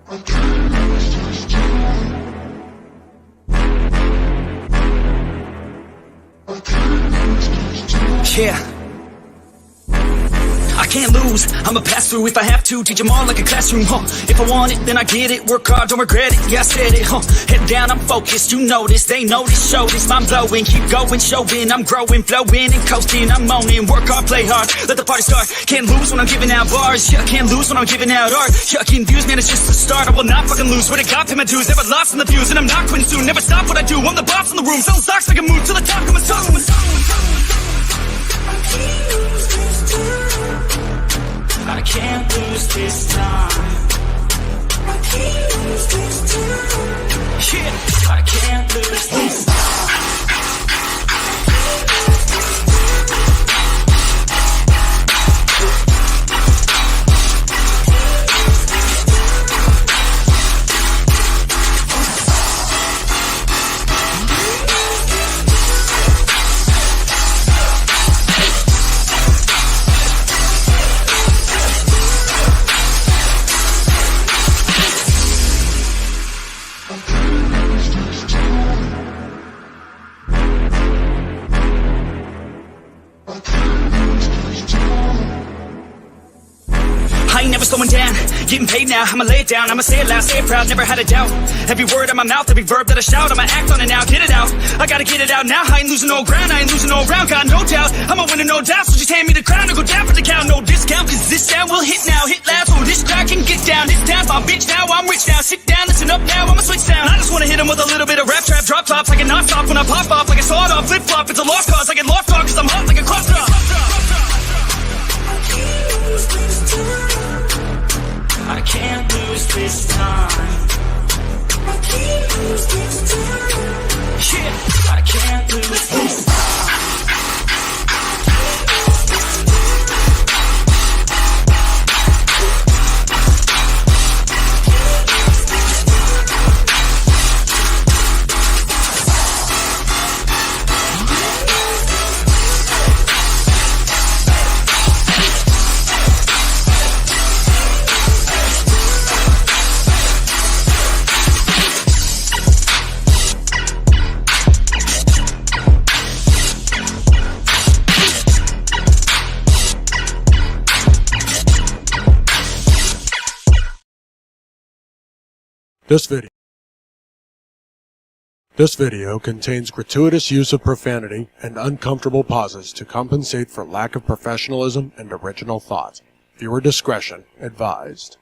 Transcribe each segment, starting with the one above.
Yeah. I can't lose, I'ma pass through if I have to. Teach them all like a classroom, If I want it, then I get it. Work hard, don't regret it, yeah, I said it, Head down, I'm focused, you know this. They know this, show this, I'm blowing. Keep going, showing, I'm growing. Flowing and coasting, I'm moaning. Work hard, play hard, let the party start. Can't lose when I'm giving out bars. Yeah, can't lose when I'm giving out art. Yeah, getting views, man, it's just the start. I will not fucking lose, swear to God, pay my dues. Never lost in the views, and I'm not quitting soon. Never stop what I do, I'm the boss in the room. Selling stocks, make a move to the top, coming soon. I can't lose this time. I can't lose this time. Yeah, I can't lose this time. Slowing down, getting paid now, I'ma lay it down, I'ma say it loud, say it proud, never had a doubt. Every word in my mouth, every verb that I shout, I'ma act on it now, get it out. I gotta get it out now, I ain't losing no ground, I ain't losing no round, got no doubt. I'ma win it, no doubt, so just hand me the crown and go down for the count. No discount, cause this sound will hit now, hit loud, so this crowd can get down. This town's my bitch now, I'm rich now, sit down, listen up now, I'ma switch sound. I just wanna hit 'em with a little bit of rap trap, drop tops, I can not stop when I pop off, like a sawed off, flip flop, it's a lost cause, I get lost dog, cause I'm hot like a cross drop. I can't lose this time. I can't lose this time. Yeah, I can't lose this time. This video contains gratuitous use of profanity and uncomfortable pauses to compensate for lack of professionalism and original thought. Viewer discretion advised.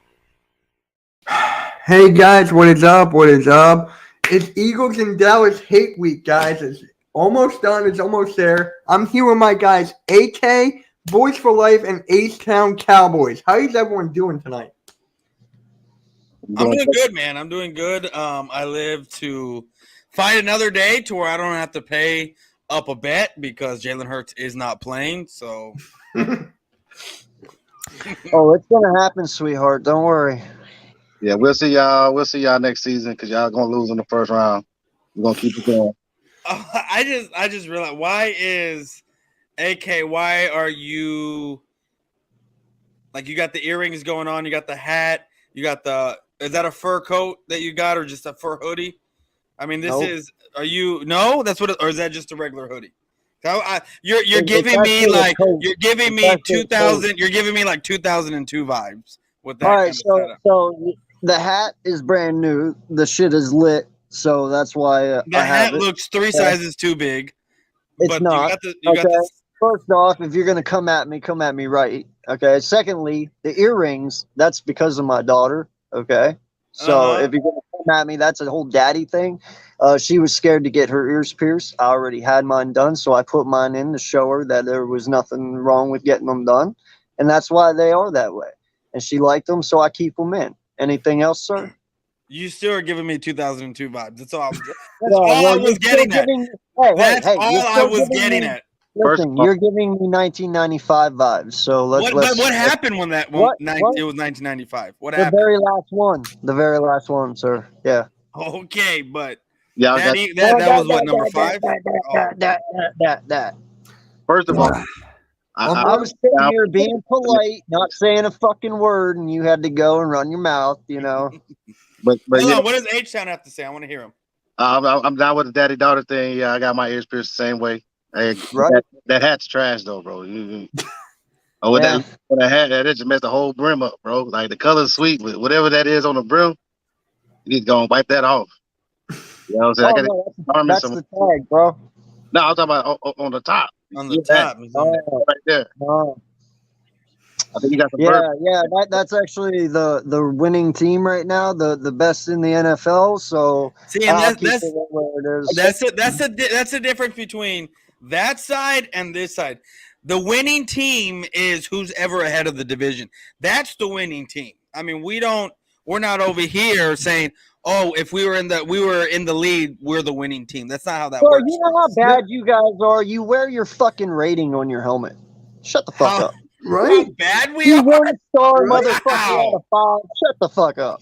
Hey guys, what is up? What is up? It's Eagles and Dallas Hate Week, guys. It's almost done. It's almost there. I'm here with my guys, AK, Boys for Life, and H-Town Cowboys. How is everyone doing tonight? I'm doing good, man. I'm doing good. I live to find another day to where I don't have to pay up a bet because Jalen Hurts is not playing. So, oh, it's gonna happen, sweetheart. Don't worry. Yeah, we'll see y'all. We'll see y'all next season because y'all gonna lose in the first round. We're gonna keep it going. I just realized, why is AK? Why are you like, you got the earrings going on? You got the hat. You got the. Is that a fur coat that you got, or just a fur hoodie? I mean, this Nope. is. Are you? No, that's what. Or is that just a regular hoodie? You're giving me like you're giving me 2000. You're giving me like 2002 vibes with that. All kind right, of setup. so the hat is brand new. The shit is lit, so that's why The I have hat it. looks 3 sizes too big. It's but not. You got the First off, if you're gonna come at me right. Okay. Secondly, the earrings. That's because of my daughter. Okay. So if you're gonna come at me, that's a whole daddy thing. She was scared to get her ears pierced. I already had mine done, so I put mine in to show her that there was nothing wrong with getting them done, and that's why they are that way. And she liked them, so I keep them in. Anything else, sir? You still are giving me 2002 vibes. That's all. I Well, was getting at. That's all I was getting at. Listen, you're giving me 1995 vibes. So let's. What happened when that? It was 1995. What happened? The very last one, sir. Yeah. Okay, but Yeah, that was what, number 5? That. First of all, I was sitting here being polite, not saying a fucking word, and you had to go and run your mouth, you know. But Hold yeah, on, what does H-Town have to say? I want to hear him. I'm down with the daddy daughter thing. Yeah, I got my ears pierced the same way. Hey, Right. that hat's trash though, bro. Oh, with Yeah. that hat, that just messed the whole brim up, bro. Like the color's sweet, but whatever that is on the brim, you need to go and wipe that off. You know what I'm saying? Oh, I got no, arm that's some. the tag, bro. No, I'm talking about on the top. On the Yeah, that top. Oh, right there. oh. I think you got some Yeah, bird. yeah. That's actually the winning team right now, the best in the NFL. So See, and I'll keep that's it where it is. that's the difference between that side and this side. The winning team is who's ever ahead of the division. That's the winning team. I mean, we're not over here saying, "Oh, if we were in the lead, we're the winning team." That's not how that So works. you know how bad you guys are. You wear your fucking rating on your helmet. Shut the fuck How, up. how Right? bad we You are. 1-star Right. motherfucker out of 5. Shut the fuck up.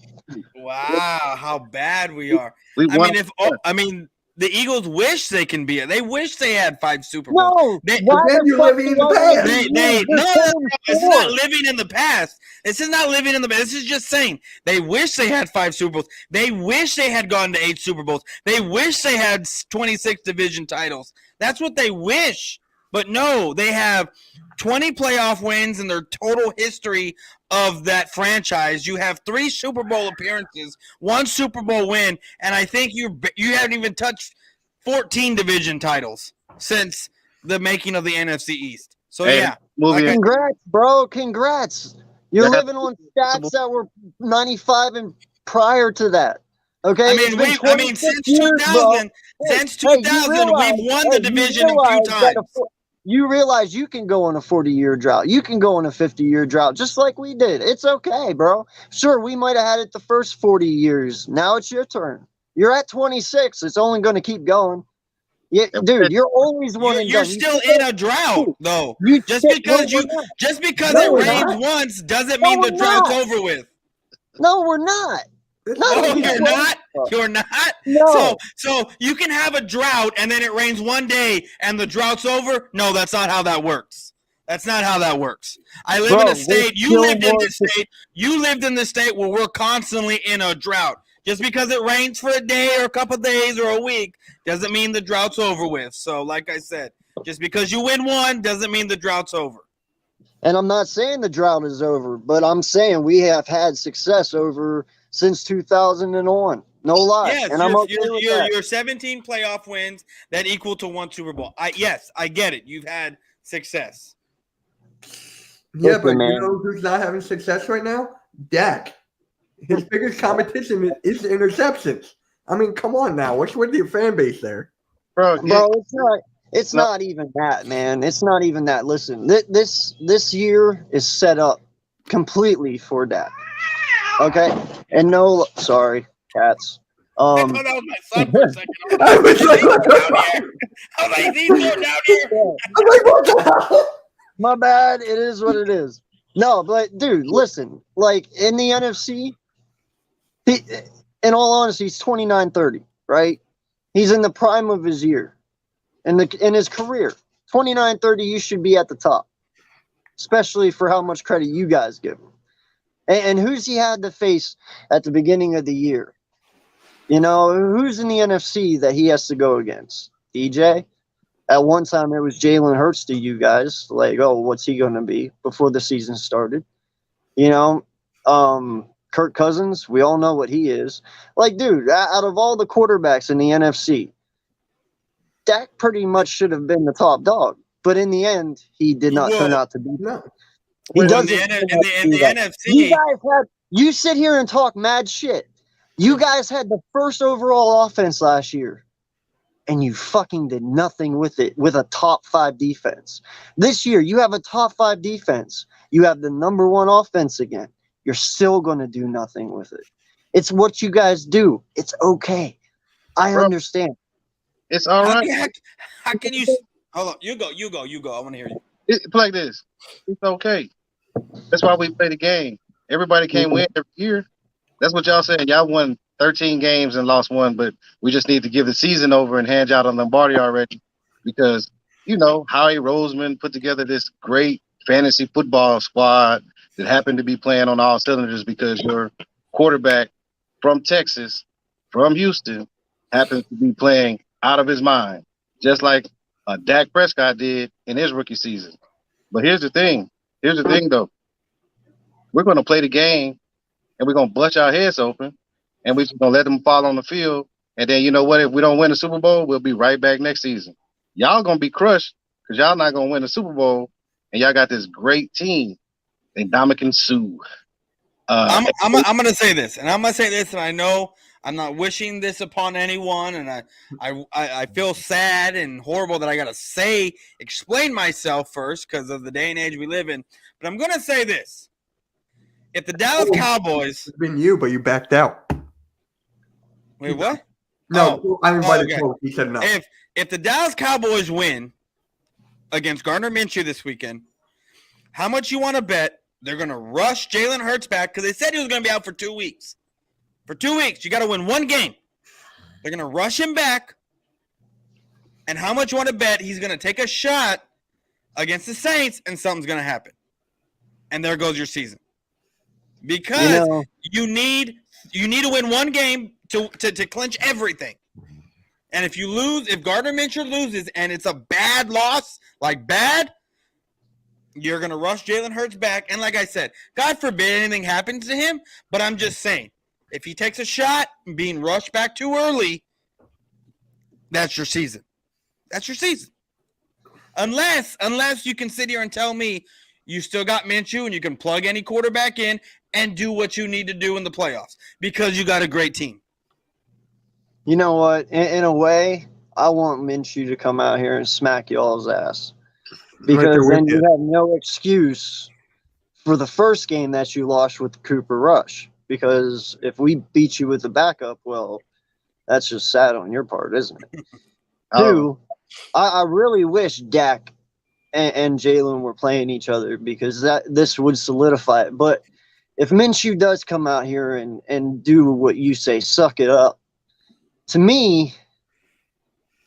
Wow, how bad we are. We I won. mean, the Eagles wish they can be it. They wish they had 5 Super Bowls. No, They, why But then the you're fuck living do in the I wanna past. be they here? no, They're this is not 7-4. living in the past. This is not living in the past. This is just saying they wish they had 5 Super Bowls. They wish they had gone to 8 Super Bowls. They wish they had 26 division titles. That's what they wish. But no, they have 20 playoff wins in their total history of that franchise. You have 3 Super Bowl appearances, 1 Super Bowl win, and I think you haven't even touched 14 division titles since the making of the NFC East. So Hey, yeah, movie. Congrats, bro. Congrats. You're Y'all got- living on stats that were 95 and prior to that. Okay, I it's mean been 26 since years, bro. 2000, since Hey, 2000, we've won the division a few times. You realize you can go on a 40-year drought. You can go on a 50-year drought, just like we did. It's okay, bro. Sure, we might have had it the first 40 years. Now it's your turn. You're at 26. It's only going to keep going. Yeah, dude, you're always one and You're done. still in a drought, though. Just because we're not. it we're rains not. once doesn't No, mean the we're drought's not. over with. No, we're not. It's No, Oh, not. you're not. You're not. No. So you can have a drought and then it rains one day and the drought's over. No, that's not how that works. That's not how that works. I live in a state. You lived in this state. You lived in this state where we're constantly in a drought. Just because it rains for a day or a couple of days or a week doesn't mean the drought's over with. So, like I said, just because you win one doesn't mean the drought's over. And I'm not saying the drought is over, but I'm saying we have had success over since 2001. No lie. Yes, and I'm okay with that. your 17 playoff wins that equal to 1 Super Bowl. Yes, I get it. You've had success. Yeah, Listen, but man. you know who's not having success right now? Dak. His biggest competition is the interceptions. I mean, come on now. What's with your fan base there? bro. Bro, it's not even that, man. It's not even that. Listen, this year is set up completely for that. Okay? And no, sorry, cats. I thought that was my son for a second. I was like, He's down here. I was like, he's going down here. I'm like, what the hell? My bad. It is what it is. No, but dude, listen. Like in the NFC, in all honesty, he's 29-30, right? He's in the prime of his year, in his career. 29-30, you should be at the top, especially for how much credit you guys give him. And who's he had to face at the beginning of the year? You know, who's in the NFC that he has to go against? DJ? At one time, it was Jalen Hurts to you guys. Like, oh, what's he going to be before the season started? You know, Kirk Cousins, we all know what he is. Like, dude, out of all the quarterbacks in the NFC, Dak pretty much should have been the top dog. But in the end, he did not turn out to be. No. He Well, doesn't. in the You NFC, guys you sit here and talk mad shit. You guys had the first overall offense last year, and you fucking did nothing with it with a top 5 defense. This year, you have a top 5 defense. You have the number 1 offense again. You're still going to do nothing with it. It's what you guys do. It's okay. I understand. It's all right. how can you? Hold on, you go. I want to hear you. It's like this. It's okay. That's why we play the game. Everybody can't win every year. That's what y'all saying. Y'all won 13 games and lost 1, but we just need to give the season over and hand y'all the Lombardi already because Howie Roseman put together this great fantasy football squad that happened to be playing on all cylinders because your quarterback from Texas, from Houston, happens to be playing out of his mind, just like Dak Prescott did in his rookie season. But here's the thing. Here's the thing, though. We're going to play the game, and we're going to bust our heads open, and we're just going to let them fall on the field. And then, you know what? If we don't win the Super Bowl, we'll be right back next season. Y'all going to be crushed because y'all not going to win the Super Bowl, and y'all got this great team named Dominican Sue. I'm going to say this, and I know I'm not wishing this upon anyone, and I feel sad and horrible that I got to explain myself first because of the day and age we live in. But I'm going to say this. If the Dallas Cowboys... It's been you, but you backed out. Wait, what? No, I invited okay. Coach. He said no. If the Dallas Cowboys win against Gardner Minshew this weekend, how much you want to bet they're going to rush Jalen Hurts back? Because they said he was going to be out for 2 weeks. For 2 weeks, you got to win one game. They're going to rush him back. And how much you want to bet he's going to take a shot against the Saints and something's going to happen? And there goes your season. Because you need to win one game to clinch everything. And if you lose, if Gardner Minshew loses and it's a bad loss, like bad, you're going to rush Jalen Hurts back. And like I said, God forbid anything happens to him, but I'm just saying, if he takes a shot being rushed back too early, that's your season. That's your season. Unless you can sit here and tell me you still got Minshew and you can plug any quarterback in and do what you need to do in the playoffs because you got a great team. You know what? In a way, I want Minshew to come out here and smack y'all's ass. Because then you have no excuse for the first game that you lost with the Cooper Rush. Because if we beat you with the backup, well, that's just sad on your part, isn't it? Two, I really wish Dak and Jalen were playing each other because this would solidify it. But if Minshew does come out here and do what you say, suck it up, to me,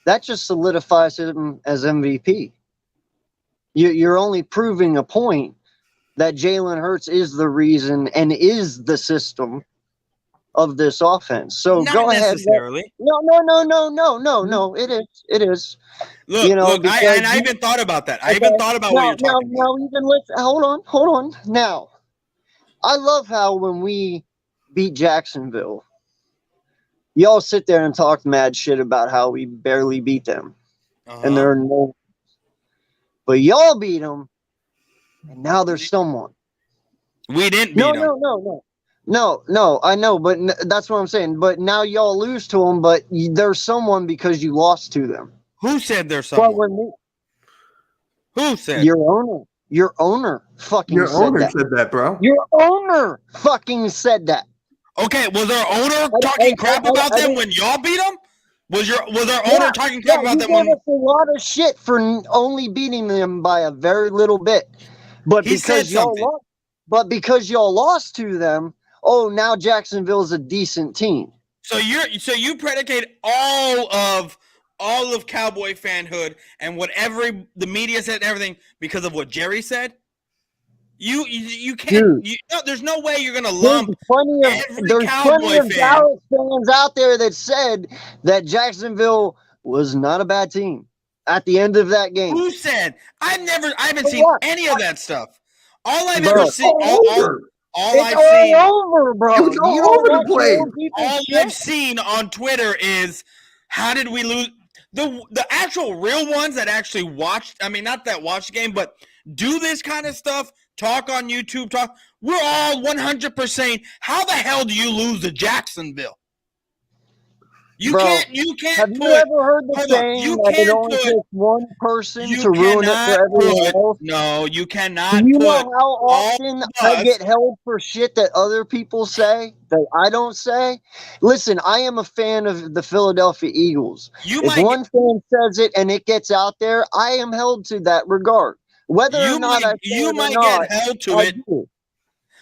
that just solidifies him as MVP. You're only proving a point that Jalen Hurts is the reason and is the system of this offense. So Not go ahead. Necessarily. No. It is. Look, I even thought about that. I even thought about what you're talking about. No, even listen. Hold on. Now, I love how when we beat Jacksonville, y'all sit there and talk mad shit about how we barely beat them. And they're no. But y'all beat them, and now there's someone. We didn't beat them. No, I know, but that's what I'm saying. But now y'all lose to them, but there's someone because you lost to them. Who said there's someone? Who said? Your owner. Your owner fucking said that. Your owner said that, bro. Your owner fucking said that. Okay, was our owner talking crap about them when y'all beat them? Was our owner talking crap about them? He gave us a lot of shit for only beating them by a very little bit, but because y'all lost to them, now Jacksonville's a decent team. So you predicate all of Cowboy fanhood and whatever the media said and everything because of what Jerry said. You can't. There's no way you're gonna lump there's plenty of Dallas fans out there that said that Jacksonville was not a bad team at the end of that game. Who said? I haven't seen any of that stuff. All I've ever seen, all over, bro. It's all over the place. All I've seen on Twitter is how did we lose? The actual real ones that actually watched. I mean, not that watched the game, but do this kind of stuff. Talk on YouTube, we're all 100%. How the hell do you lose to Jacksonville? You can't. Have you ever heard the saying that it only takes one person to ruin it for everyone else? No, you cannot. Do you know how often I get held for shit that other people say that I don't say? Listen, I am a fan of the Philadelphia Eagles. If one fan says it and it gets out there, I am held to that regard. Whether or not you might get held to it,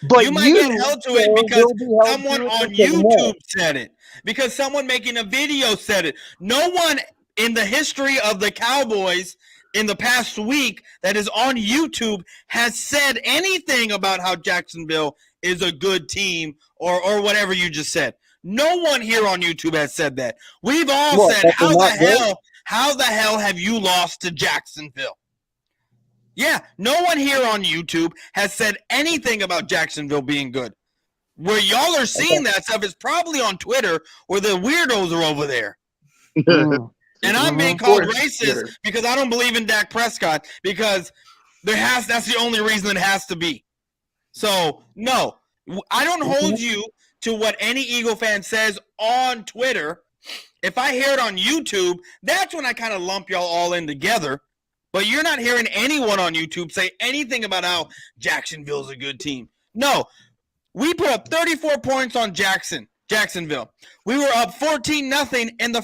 but you might get held to it because someone on YouTube said it. Because someone making a video said it. No one in the history of the Cowboys in the past week that is on YouTube has said anything about how Jacksonville is a good team or whatever you just said. No one here on YouTube has said that. We've all said, how the hell have you lost to Jacksonville? Yeah, no one here on YouTube has said anything about Jacksonville being good. Where y'all are seeing that stuff is probably on Twitter where the weirdos are over there. And I'm being called racist because I don't believe in Dak Prescott because that's the only reason it has to be. So, no, I don't hold you to what any Eagle fan says on Twitter. If I hear it on YouTube, that's when I kind of lump y'all all in together. But you're not hearing anyone on YouTube say anything about how Jacksonville's a good team. No, we put up 34 points on Jacksonville. We were up 14-0 in the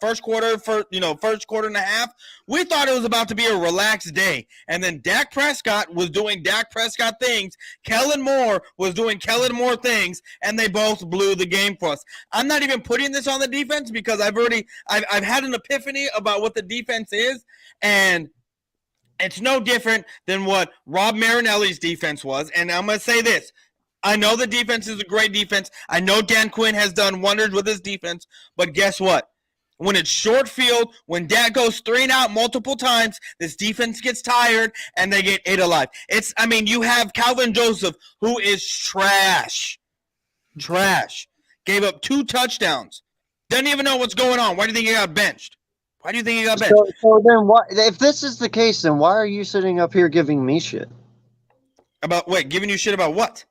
first quarter and a half. We thought it was about to be a relaxed day. And then Dak Prescott was doing Dak Prescott things. Kellen Moore was doing Kellen Moore things, and they both blew the game for us. I'm not even putting this on the defense because I've had an epiphany about what the defense is, and it's no different than what Rob Marinelli's defense was. And I'm going to say this. I know the defense is a great defense. I know Dan Quinn has done wonders with his defense. But guess what? When it's short field, when Dak goes 3 and out multiple times, this defense gets tired and they get ate alive. You have Calvin Joseph, who is trash. Trash. Gave up 2 touchdowns. Doesn't even know what's going on. Why do you think he got benched? So then why, if this is the case, then why are you sitting up here giving me shit? Giving you shit about what?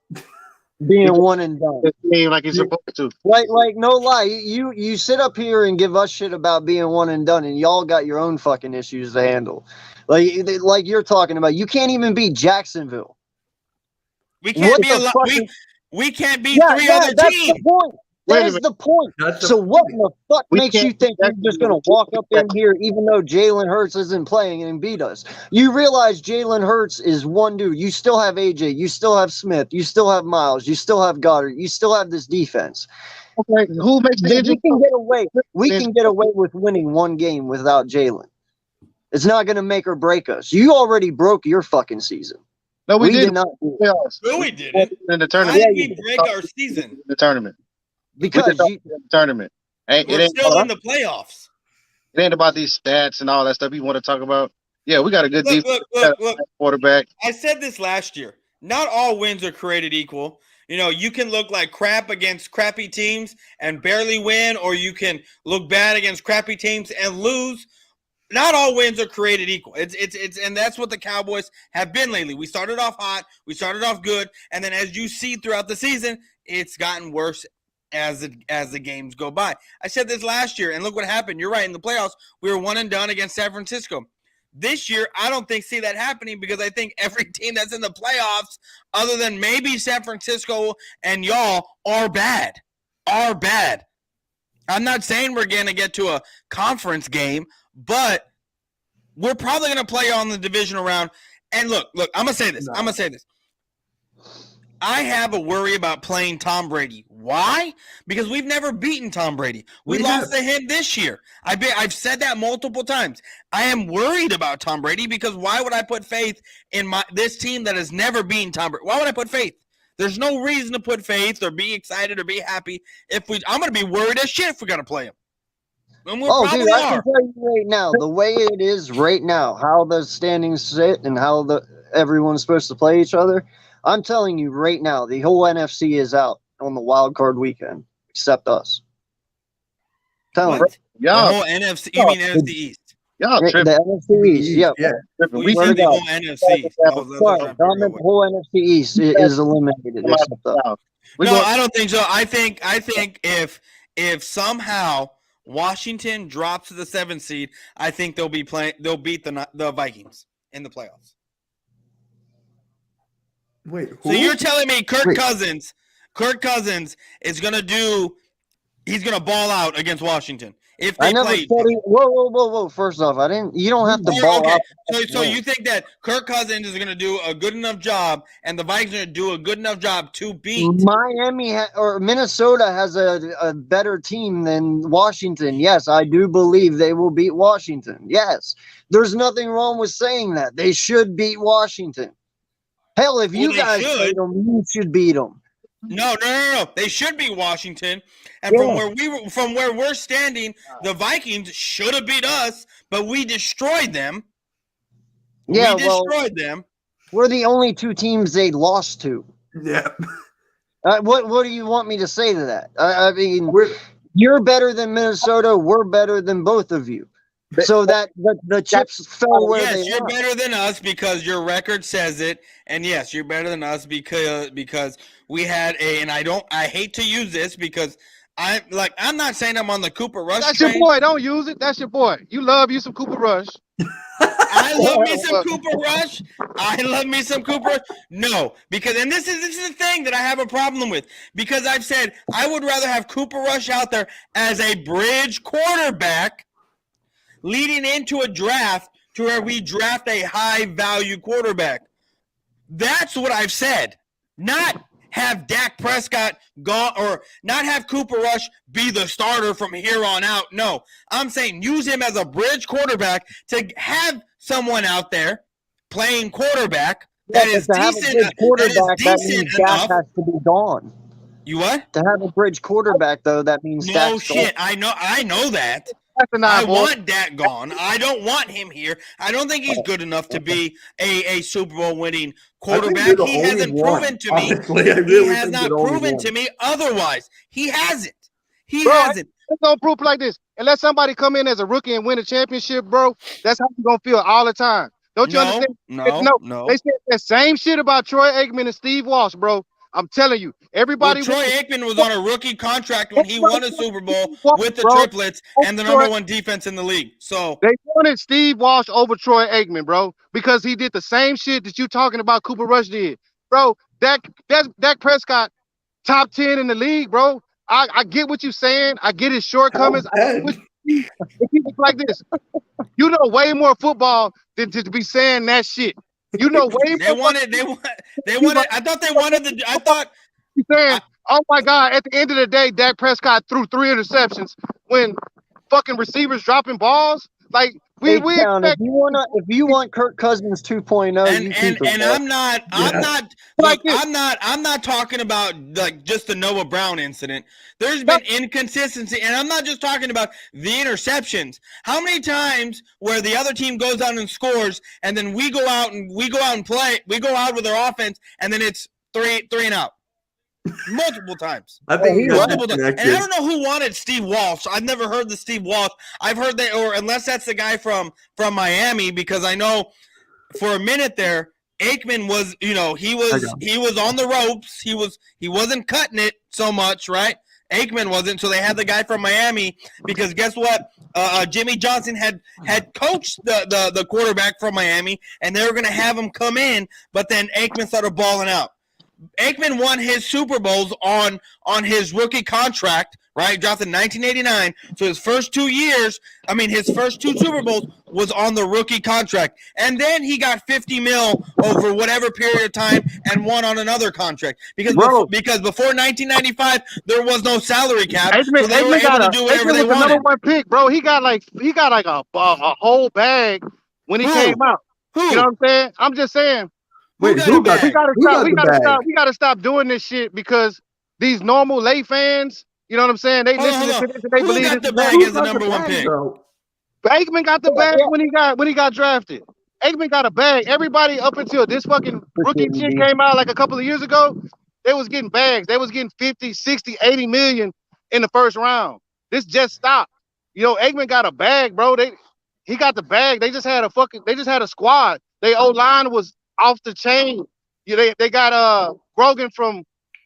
Being one and done. Like you're supposed to. Like no lie. You sit up here and give us shit about being one and done, and y'all got your own fucking issues to handle. Like you're talking about. You can't even beat Jacksonville. We can't we can't beat 3 other teams. The point. That is the point. So what in the fuck makes you think you're just going to walk up in here even though Jalen Hurts isn't playing and beat us? You realize Jalen Hurts is one dude. You still have AJ. You still have Smith. You still have Miles. You still have Goddard. You still have this defense. Okay, who makes the We can get away with winning 1 game without Jalen. It's not going to make or break us. You already broke your fucking season. No, we did not. No, we didn't. In the tournament. Why did we break our season? The tournament. Because the tournament. We're still in the playoffs. It ain't about these stats and all that stuff you want to talk about. Yeah, we got a good defense. Look. Quarterback. I said this last year. Not all wins are created equal. You can look like crap against crappy teams and barely win, or you can look bad against crappy teams and lose. Not all wins are created equal. And that's what the Cowboys have been lately. We started off hot, we started off good, and then as you see throughout the season, it's gotten worse as the games go by. I said this last year, and look what happened. You're right. In the playoffs, we were 1 and done against San Francisco. This year, I don't see that happening because I think every team that's in the playoffs, other than maybe San Francisco and y'all, are bad. I'm not saying we're going to get to a conference game, but we're probably going to play on the divisional round. And look, I'm going to say this. I have a worry about playing Tom Brady. Why? Because we've never beaten Tom Brady. We lost to him this year. I've said that multiple times. I am worried about Tom Brady because why would I put faith in this team that has never beaten Tom Brady? Why would I put faith? There's no reason to put faith or be excited or be happy. I'm going to be worried as shit if we got to play him. And I can tell you right now, the way it is right now, how the standings sit and how everyone's supposed to play each other, I'm telling you right now, the whole NFC is out on the wild card weekend, except us. The whole NFC? You mean NFC East? Y'all tripping. The NFC East, yeah. We said the whole NFC East. The whole NFC East is eliminated except us. I don't think so. I think if somehow Washington drops to the 7th seed, I think they'll beat the Vikings in the playoffs. Wait, who? So you're telling me Kirk Cousins is going to he's going to ball out against Washington. if I they never played. said it. Whoa. First off, I didn't. You don't have to ball Okay, out. so you think that Kirk Cousins is going to do a good enough job, and the Vikings are going to do a good enough job to beat Miami or Minnesota has a better team than Washington. Yes, I do believe they will beat Washington. Yes, there's nothing wrong with saying that. They should beat Washington. Hell, if you they guys should. beat them, you should beat them. No. They should beat Washington, and Yeah. from where we're standing, the Vikings should have beat us, but we destroyed them. Yeah, We destroyed them. we're the only two teams they lost to. Yeah. What do you want me to say to that? I mean, you're better than Minnesota. We're better than both of you. So that the chips fell where Yes, they you're are. better than us because your record says it, and yes, you're better than us because we had and I hate to use this because I'm not saying I'm on the Cooper Rush That's train. your boy. Don't use it. That's your boy. You love you some Cooper Rush. I love me some Cooper Rush. I love me some Cooper Rush. No, because and this is the thing that I have a problem with because I've said I would rather have Cooper Rush out there as a bridge quarterback leading into a draft to where we draft a high value quarterback. That's what I've said. Not have Dak Prescott gone or not have Cooper Rush be the starter from here on out. No, I'm saying use him as a bridge quarterback to have someone out there playing quarterback that is decent. That means Dak has to be gone. You what? To have a bridge quarterback, though, that means No Dak's shit. gone. I know that. I want Dak gone. I don't want him here. I don't think he's good enough to be a Super Bowl winning quarterback. He hasn't proven to me. He has not proven to me otherwise. He hasn't. He hasn't. It's gonna prove like this. Unless somebody come in as a rookie and win a championship, bro, that's how you're gonna feel all the time. Don't you understand? No. They said the same shit about Troy Aikman and Steve Walsh, bro. I'm telling you, everybody. Troy Aikman was on a rookie contract when he won a Super Bowl with the triplets and the number one defense in the league. So they wanted Steve Walsh over Troy Aikman, bro, because he did the same shit that you talking about Cooper Rush did, bro. Dak Prescott, top 10 in the league, bro. I get what you're saying. I get his shortcomings. It's like this. You know way more football than to be saying that shit. You know way more. They wanted. I thought they wanted the. I thought. Saying, oh my God! At the end of the day, Dak Prescott threw 3 interceptions when fucking receivers dropping balls. Like we expect. If you want Kirk Cousins 2.0, and I'm not talking about like just the Noah Brown incident. There's been inconsistency, and I'm not just talking about the interceptions. How many times where the other team goes out and scores, and then we go out and play, we go out with our offense, and then it's three and out. Multiple times. I think multiple times. And I don't know who wanted Steve Walsh. I've never heard the Steve Walsh. I've heard that, or unless that's the guy from Miami, because I know for a minute there, Aikman was, he was on the ropes. He wasn't cutting it so much, right? Aikman wasn't, so they had the guy from Miami because guess what? Jimmy Johnson had coached the quarterback from Miami, and they were going to have him come in, but then Aikman started balling out. Aikman won his Super Bowls on his rookie contract, right? Dropped in 1989. So his first 2 Super Bowls was on the rookie contract. And then he got $50 million over whatever period of time and won on another contract. Because before 1995, there was no salary cap. Aikman, so they were able to do whatever they wanted. Number 1 pick, bro. He got like a whole bag when he came out. Who? You know what I'm saying? I'm just saying. Wait, we gotta stop doing this shit because these normal lay fans, you know what I'm saying? They listen to this and they believe got the bag as the number 1 pick? Aikman got the bag when he got drafted. Aikman got a bag. Everybody up until this fucking rookie shit came out like a couple of years ago, they was getting bags. They was getting 50, 60, 80 million in the first round. This just stopped. Aikman got a bag, bro. He got the bag. They just had a squad. Their O-line was off the chain. They got Grogan from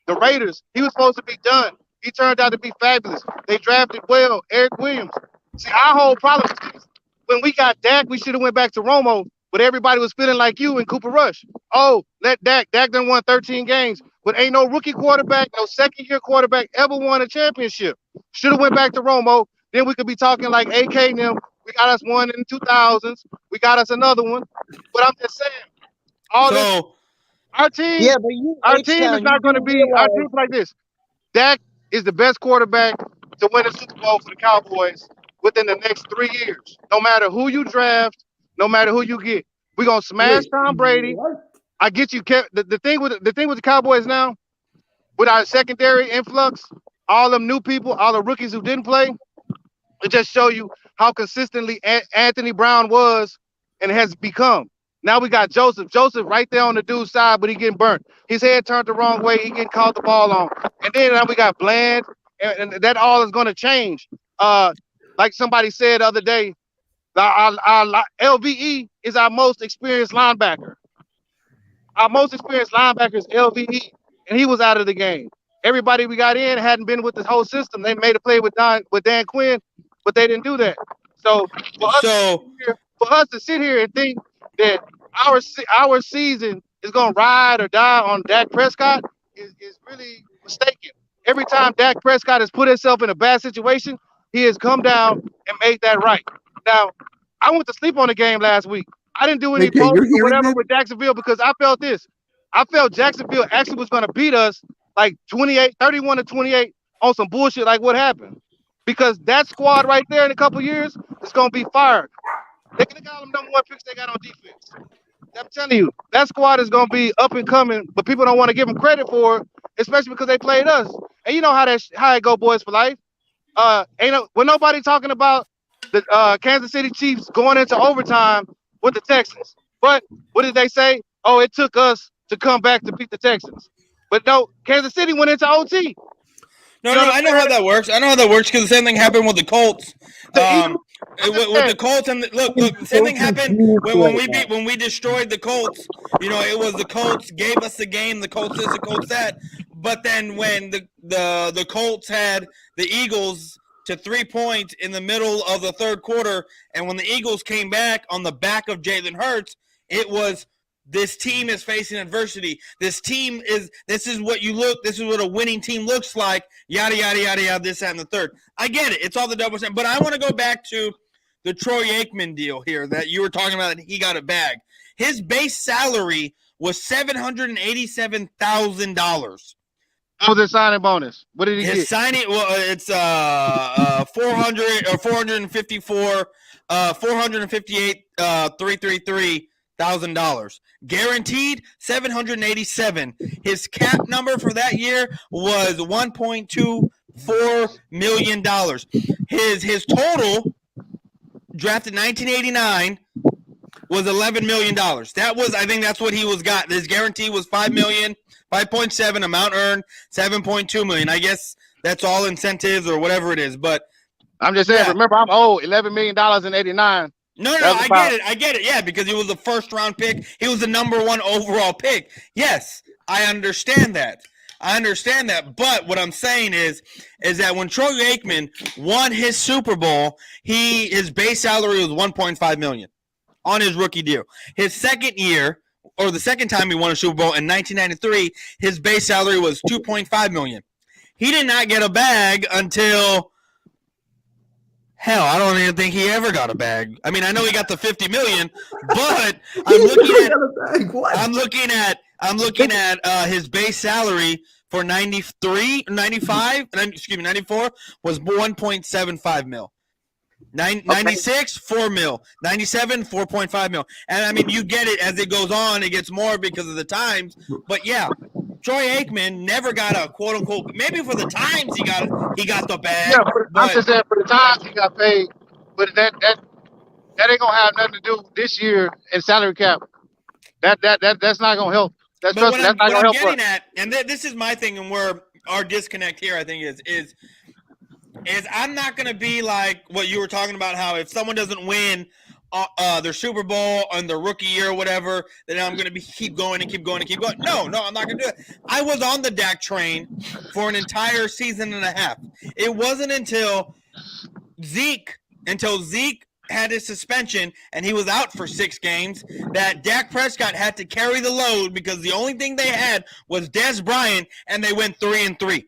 the Raiders. He was supposed to be done. He turned out to be fabulous. They drafted well, Eric Williams. See, our whole problem is when we got Dak, we should have went back to Romo, but everybody was feeling like you and Cooper Rush. Oh, let Dak done won 13 games, but ain't no rookie quarterback, no second-year quarterback ever won a championship. Should have went back to Romo. then we could be talking like AK and them. We got us one in the 2000s. We got us another one. But I'm just saying, all this, So our team, Yeah, but you our team H-Town, is not you going to do be. Our realize team's like this. Dak is the best quarterback to win a Super Bowl for the Cowboys within the next 3 years. No matter who you draft, no matter who you get, we're gonna smash Tom Brady. I get you. The thing with the Cowboys now, with our secondary influx, all them new people, all the rookies who didn't play, it just show you how consistently Anthony Brown was and has become. Now we got Joseph. Joseph right there on the dude's side, but he getting burnt. His head turned the wrong way. He getting caught the ball on. And then now we got Bland, and that all is going to change. Like somebody said the other day, our LVE is our most experienced linebacker. Our most experienced linebacker is LVE, and he was out of the game. Everybody we got in hadn't been with the whole system. They made a play with Dan Quinn, but they didn't do that. So for us to sit here and think that our season is going to ride or die on Dak Prescott is really mistaken. Every time Dak Prescott has put himself in a bad situation, he has come down and made that right. Now, I went to sleep on the game last week. I didn't do any Okay, polls you're or hearing whatever this? with Jacksonville because I felt this. I felt Jacksonville actually was going to beat us like 31-28 on some bullshit like what happened. Because that squad right there in a couple years is going to be fired. They could have got them number one picks they got on defense. I'm telling you, that squad is going to be up and coming, but people don't want to give them credit for it, especially because they played us. And you know how it go, boys for life. When nobody talking about the Kansas City Chiefs going into overtime with the Texans. But what did they say? Oh, it took us to come back to beat the Texans. But no, Kansas City went into OT. No, I know how that works. I know how that works because the same thing happened with the Colts. With the Colts and look, the same thing happened when we destroyed the Colts. You know, it was the Colts gave us the game. The Colts this, the Colts that. But then when the Colts had the Eagles to 3 points in the middle of the third quarter, and when the Eagles came back on the back of Jalen Hurts, it was. This team is facing adversity. This is what a winning team looks like. Yada, yada, yada, yada, this, that, and the third. I get it. It's all the double standard. But I want to go back to the Troy Aikman deal here that you were talking about, that he got a bag. His base salary was $787,000. What was his signing bonus? What did he get? His signing, well, it's 458,333,000. Guaranteed $787,000. His cap number for that year was $1.24 million. His total drafted 1989 was $11 million. I think that's what he was got. His guarantee was $5 million, 5.7 amount earned, 7.2 million. I guess that's all incentives or whatever it is. But I'm just saying, remember, I'm old. $11 million in '89. No, I get it. Yeah, because he was the first round pick. He was the number one overall pick. Yes, I understand that. But what I'm saying is that when Troy Aikman won his Super Bowl, his base salary was $1.5 million on his rookie deal. His second year, or the second time he won a Super Bowl in 1993, his base salary was $2.5 million. He did not get a bag until. Hell, I don't even think he ever got a bag. I mean, I know he got the $50 million, but I'm looking at his base salary for 94 was 1.75 mil. 96, 4 mil. 97, 4.5 mil. And I mean, you get it as it goes on, it gets more because of the times. But yeah, Troy Aikman never got a quote unquote. Maybe for the times he got the bag. Yeah, I'm just saying for the times he got paid, but that ain't gonna have nothing to do this year in salary cap. That's not gonna help. That's not gonna help. Getting at, and this is my thing, and where our disconnect here, I think, is I'm not gonna be like what you were talking about. How if someone doesn't win their Super Bowl on their rookie year or whatever, then I'm going to keep going. No, I'm not going to do it. I was on the Dak train for an entire season and a half. It wasn't until Zeke had his suspension and he was out for 6 games that Dak Prescott had to carry the load because the only thing they had was Dez Bryant, and they went 3-3.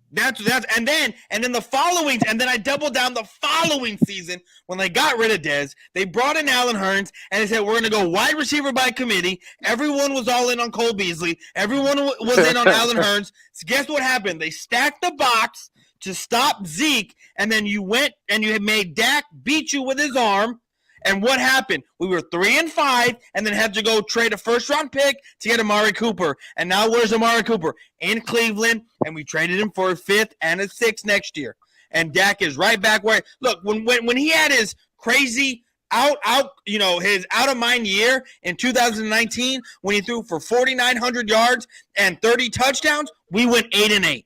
That's and then the following, and then I doubled down the following season when they got rid of Dez. They brought in Allen Hurns and they said we're going to go wide receiver by committee. Everyone was all in on Cole Beasley. Everyone was in on Allen Hurns. So guess what happened? They stacked the box to stop Zeke, and then you went and you had made Dak beat you with his arm. And what happened? We were 3-5, and then had to go trade a first-round pick to get Amari Cooper. And now where's Amari Cooper? In Cleveland, and we traded him for a 5th and a 6th next year. And Dak is right back where – look, when he had his crazy his out-of-mind year in 2019 when he threw for 4,900 yards and 30 touchdowns, we went 8-8.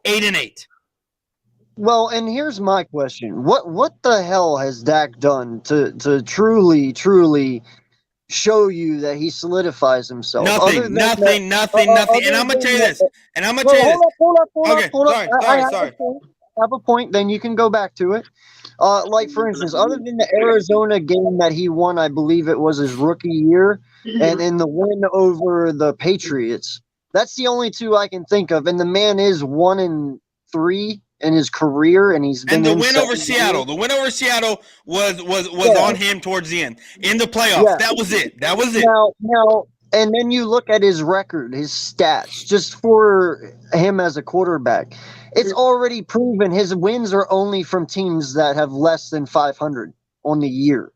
8-8. Well, and here's my question: What the hell has Dak done to truly show you that he solidifies himself? Nothing. And I'm gonna tell you this. Hold up. Okay, sorry. I have a point. Then you can go back to it. Like for instance, other than the Arizona game that he won, I believe it was his rookie year, and in the win over the Patriots, that's the only two I can think of. And the man is 1-3 in his career, and he's been. And the win over Seattle. The win over Seattle was on him towards the end in the playoffs. Yeah. That was it. Now, and then you look at his record, his stats, just for him as a quarterback. It's already proven his wins are only from teams that have less than 500 on the year.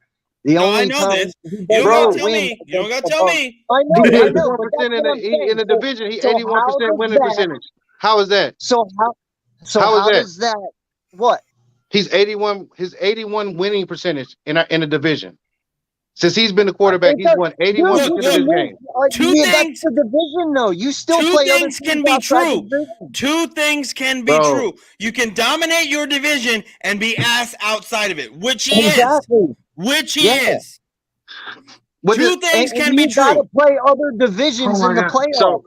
I know this. You don't gotta tell me. I know. In the division, he 81% winning percentage. How is that? How does that? What? He's 81. His 81 winning percentage in the division. Since he's been the quarterback, he's won 81% of his games. That's the division, though. You still play. Two things can be true. Two things can be true. You can dominate your division and be ass outside of it, which he is. Which he is. Two things can be true. You got to play other divisions in the playoffs.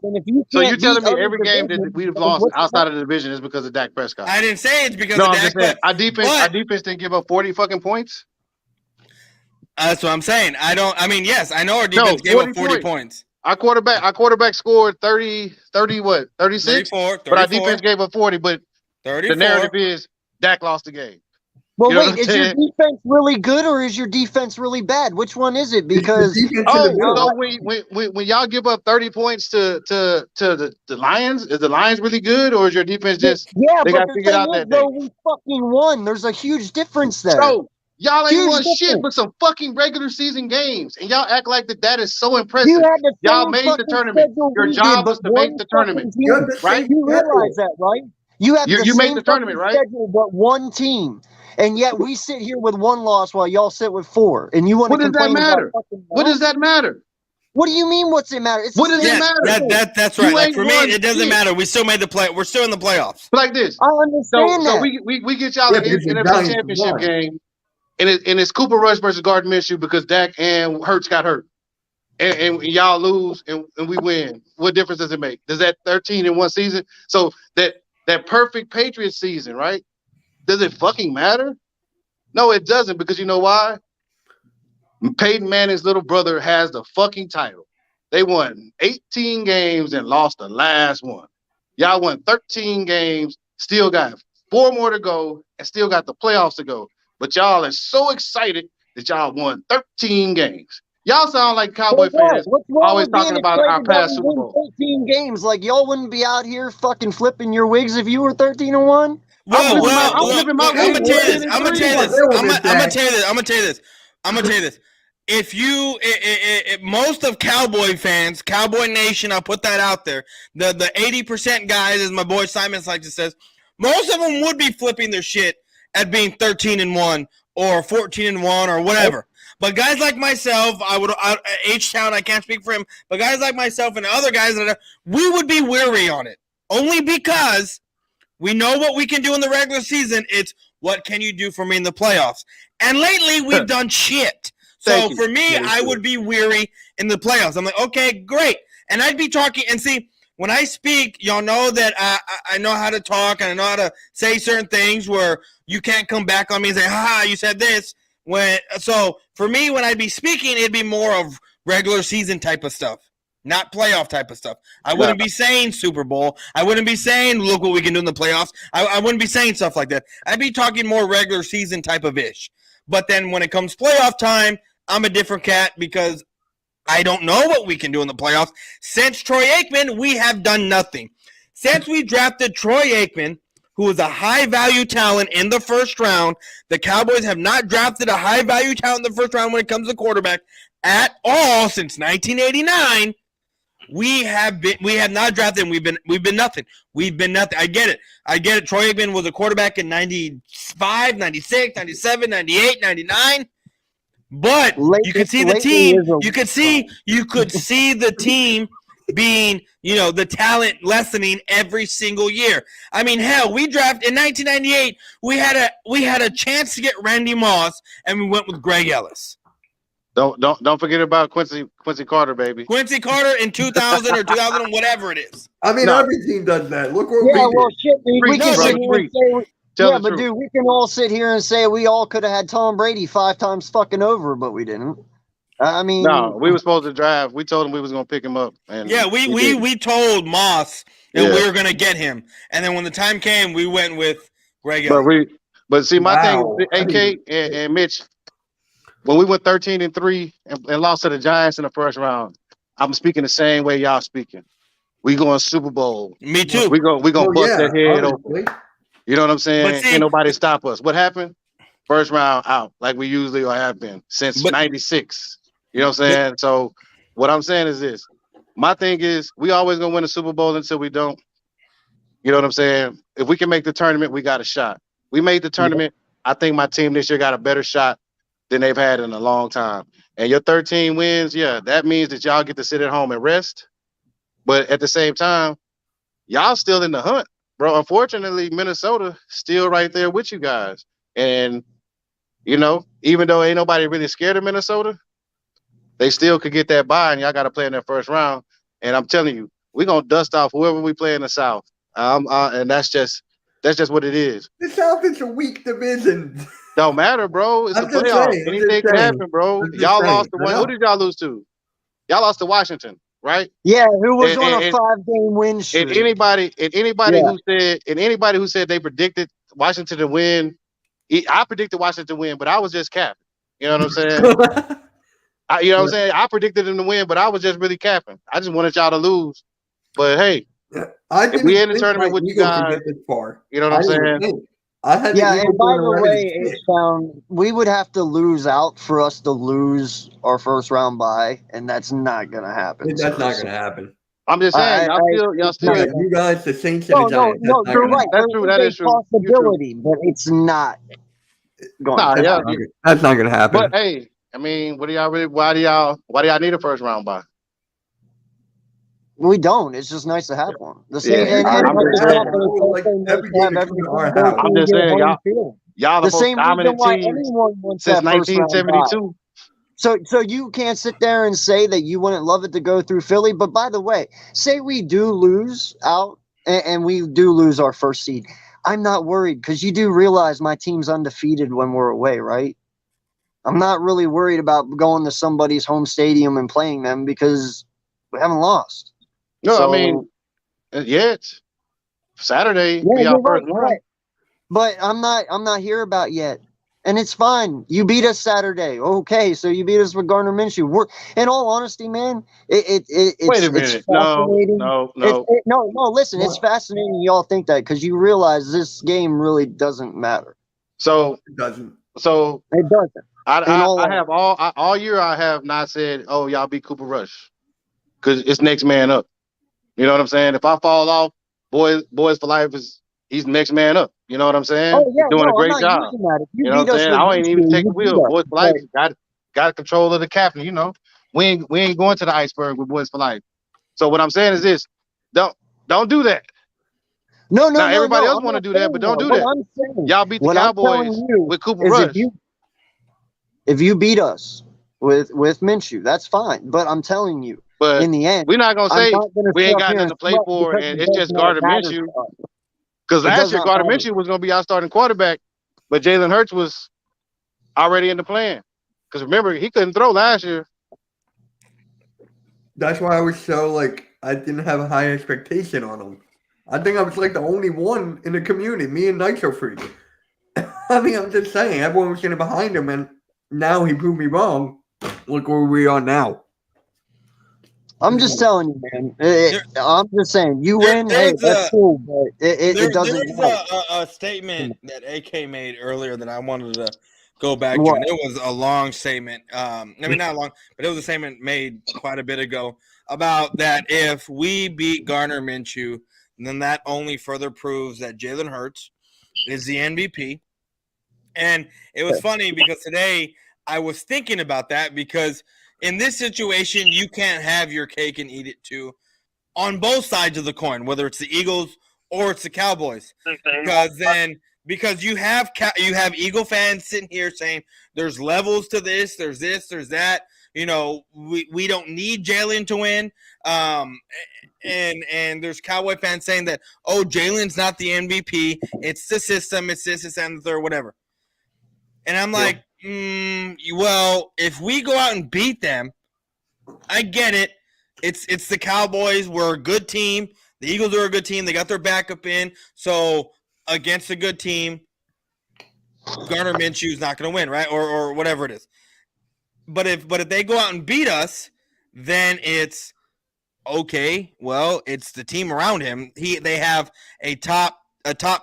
So you're telling me every game that we've lost outside of the division is because of Dak Prescott? I didn't say it's because of Dak Prescott. Our defense didn't give up 40 fucking points? That's what I'm saying. Yes, I know our defense gave up 40 points. Our quarterback scored 36? 34. But our defense gave up 40. But 34. The narrative is Dak lost the game. Well, wait, is your defense really good or is your defense really bad? Which one is it? Because when y'all give up 30 points to the Lions, is the Lions really good or is your defense just they got figured out that day? We fucking won. There's a huge difference there. So y'all ain't won shit but some fucking regular season games, and y'all act like that is so impressive. Y'all made the tournament. Your job was to make the tournament, right? You realize that, right? You have you made the tournament, right? Schedule, but one team. And yet we sit here with one loss while y'all sit with 4. And you want to complain about fucking what does that matter? What do you mean what's it matter? What does it matter? That's right. Like for me, it doesn't matter. We still made the play. We're still in the playoffs. Like this. I understand that. So we get y'all in the NFC Championship game, and it's Cooper Rush versus Gardner Minshew because Dak and Hurts got hurt. And y'all lose and we win. What difference does it make? Does that 13-1 season? So that perfect Patriots season, right? Does it fucking matter? No, it doesn't, because you know why? Peyton Manning's little brother has the fucking title. They won 18 games and lost the last one. Y'all won 13 games, still got 4 more to go, and still got the playoffs to go. But y'all are so excited that y'all won 13 games. Y'all sound like Cowboy fans always talking about our past Super Bowl. 13 games, like y'all wouldn't be out here fucking flipping your wigs if you were 13-1. I'm gonna tell you this. If most of Cowboy fans, Cowboy Nation, I'll put that out there. The 80% guys, as my boy Simons likes to say, most of them would be flipping their shit at being 13-1 or 14-1 or whatever. But guys like myself, H-Town, I can't speak for him, but guys like myself and other guys we would be weary on it, only because we know what we can do in the regular season. It's what can you do for me in the playoffs? And lately, we've done shit. So for me, I would be weary in the playoffs. I'm like, okay, great. And I'd be talking, and see, when I speak, y'all know that I know how to talk and I know how to say certain things where you can't come back on me and say, ha, you said this. So for me, when I'd be speaking, it'd be more of regular season type of stuff. not playoff type of stuff. I wouldn't be saying Super Bowl. I wouldn't be saying, look what we can do in the playoffs. I wouldn't be saying stuff like that. I'd be talking more regular season type of ish. But then when it comes playoff time, I'm a different cat because I don't know what we can do in the playoffs. Since Troy Aikman, we have done nothing. Since we drafted Troy Aikman, who is a high-value talent in the first round, the Cowboys have not drafted a high-value talent in the first round when it comes to quarterback at all since 1989. We have not drafted, and we've been nothing. We've been nothing. I get it. Troy Aikman was a quarterback in 95, 96, 97, 98, 99. But you could see the team. You could see the team being, the talent lessening every single year. I mean, hell, we drafted in 1998. We had a chance to get Randy Moss, and we went with Greg Ellis. Don't forget about Quincy Carter, baby. Quincy Carter in 2000 or 2000, whatever it is. I mean, every team does that. Look what we did. Well, shit, dude, we can sit here and say. But dude, we can all sit here and say we all could have had Tom Brady 5 times fucking over, but we didn't. I mean, no, we were supposed to draft. We told him we was going to pick him up. And we told Moss that we were going to get him, and then when the time came, we went with Greg Ellis. But see, my thing, AK and Mitch, when we went 13-3 and lost to the Giants in the first round, I'm speaking the same way y'all speaking. We going Super Bowl. Me too. We gonna bust that head open. You know what I'm saying? Can't nobody stop us. What happened? First round out, like we usually have been since '96. You know what I'm saying? So what I'm saying is this. My thing is we always gonna win a Super Bowl until we don't. You know what I'm saying? If we can make the tournament, we got a shot. We made the tournament. I think my team this year got a better shot than they've had in a long time. And your 13 wins, that means that y'all get to sit at home and rest. But at the same time, y'all still in the hunt. Bro, unfortunately, Minnesota still right there with you guys. And, even though ain't nobody really scared of Minnesota, they still could get that bye, and y'all got to play in that first round. And I'm telling you, we're going to dust off whoever we play in the South. And that's just what it is. The South is a weak division. Don't matter, bro. It's a playoff. Anything can happen, bro. Y'all lost to one. Who did y'all lose to? Y'all lost to Washington. Right? Yeah, who was on a 5-game win streak? And anybody who said they predicted Washington to win, I predicted Washington to win, but I was just capping. You know what I'm saying? I predicted them to win, but I was just really capping. I just wanted y'all to lose. But hey, if we in the tournament with you guys, you know what I'm saying? And by the way, we would have to lose out for us to lose our first round bye, and that's not going to happen. That's not going to happen. I'm just saying, y'all still. You guys, the Saints and the Giants. No, you're right. That's true. That is true. Possibility, but it's not going. That's not going to happen. But hey, I mean, what do y'all really? Why do y'all need a first round bye? We don't. It's just nice to have one. I'm just saying, y'all the most dominant team since 1972. So you can't sit there and say that you wouldn't love it to go through Philly. But by the way, say we do lose out and we do lose our first seed. I'm not worried because you do realize my team's undefeated when we're away, right? I'm not really worried about going to somebody's home stadium and playing them because we haven't lost. No, I mean, it's Saturday. Be our first one. Right. But I'm not here about yet. And it's fine. You beat us Saturday. Okay, so you beat us with Gardner Minshew. In all honesty, man, it's wait a minute. No. Listen, it's fascinating y'all think that because you realize this game really doesn't matter. So it doesn't. So it doesn't. I have all year. I have not said, "Oh, y'all beat Cooper Rush," because it's next man up. You know what I'm saying? If I fall off, boys for life he's next man up. You know what I'm saying? Oh, yeah, doing a great job. You know what I'm saying? I ain't even take the wheel. Boys for life got control of the captain. You know, we ain't going to the iceberg with boys for life. So what I'm saying is this: don't do that. No. Everybody else want to do that, but don't do that. Y'all beat the Cowboys with Cooper Rush. If you beat us with Minshew, that's fine. But I'm telling you. But in the end, we're not gonna say we ain't got nothing to play for, and it's just Gardner Minshew. Because last year Gardner Minshew was gonna be our starting quarterback, but Jalen Hurts was already in the plan. Because remember, he couldn't throw last year. That's why I was so I didn't have a high expectation on him. I think I was the only one in the community, me and Nitro Freak. I mean, I'm just saying, everyone was getting behind him, and now he proved me wrong. Look where we are now. I'm just telling you, man. I'm just saying, you win. Hey, there's that's cool, but it doesn't there's matter. a statement that AK made earlier that I wanted to go back to, What? and it was a long statement. I mean, not long, but it was a statement made quite a bit ago about that if we beat Garner Minshew, then that only further proves that Jalen Hurts is the MVP. And it was funny because today I was thinking about that because in this situation, you can't have your cake and eat it too on both sides of the coin, whether it's the Eagles or it's the Cowboys. Because you have Eagle fans sitting here saying there's levels to this, there's that. You know, we don't need Jalen to win. And there's Cowboy fans saying that, oh, Jalen's not the MVP. It's the system. It's this, it's that, and the third, whatever. And I'm like, well, if we go out and beat them, I get it. It's the Cowboys. We're a good team. The Eagles are a good team. They got their backup in. So against a good team, Garner Minshew's not going to win, right? Or whatever it is. But if they go out and beat us, then it's okay. Well, it's the team around him. They have a top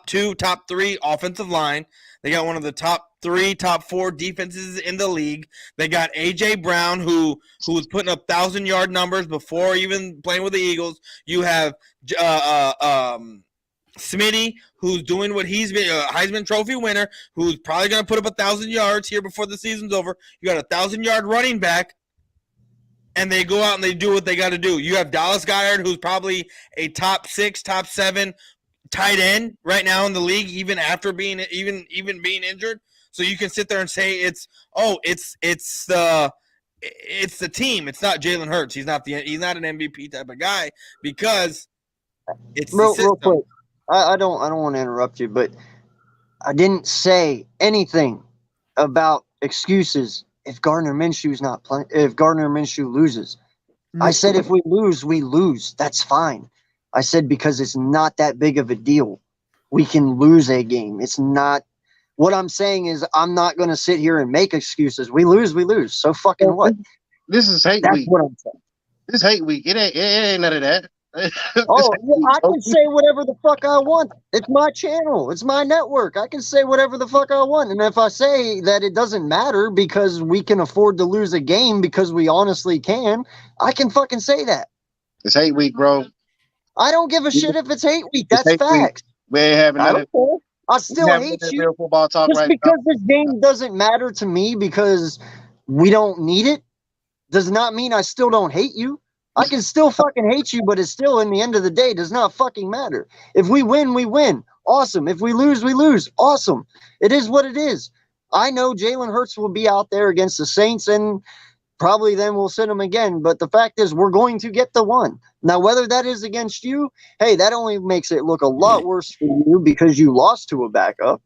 2, top 3 offensive line. They got one of the top 3, top 4 defenses in the league. They got A.J. Brown, who was putting up 1,000-yard numbers before even playing with the Eagles. You have Smitty, who's doing what he's been, a Heisman Trophy winner, who's probably going to put up 1,000 yards here before the season's over. You got a 1,000-yard running back, and they go out and they do what they got to do. You have Dallas Goedert, who's probably a top 6, top 7 tight end right now in the league, even after being being injured. So you can sit there and say it's the team. It's not Jalen Hurts. He's not an MVP type of guy because it's the system. Real quick. I don't want to interrupt you, but I didn't say anything about excuses if Gardner Minshew's not playing. If Gardner Minshew loses, I said if we lose, we lose. That's fine. I said because it's not that big of a deal. We can lose a game. It's not. What I'm saying is I'm not going to sit here and make excuses. We lose, we lose. So fucking what? This is hate That's week. what I'm saying. This hate week. It ain't none of that. Oh, yeah, I can say whatever the fuck I want. It's my channel. It's my network. I can say whatever the fuck I want. And if I say that it doesn't matter because we can afford to lose a game because we honestly can, I can fucking say that. It's hate week, bro. I don't give a shit if it's hate week. That's hate facts. Week. We ain't having I none of don't care. I still hate you. real football talk Just right because now. this game doesn't matter to me because we don't need it does not mean I still don't hate you. I can still fucking hate you, but it's still, in the end of the day, does not fucking matter. If we win, we win. Awesome. If we lose, we lose. Awesome. It is what it is. I know Jalen Hurts will be out there against the Saints, and probably then we'll send him again. But the fact is, we're going to get the one. Now, whether that is against you, hey, that only makes it look a lot worse for you because you lost to a backup.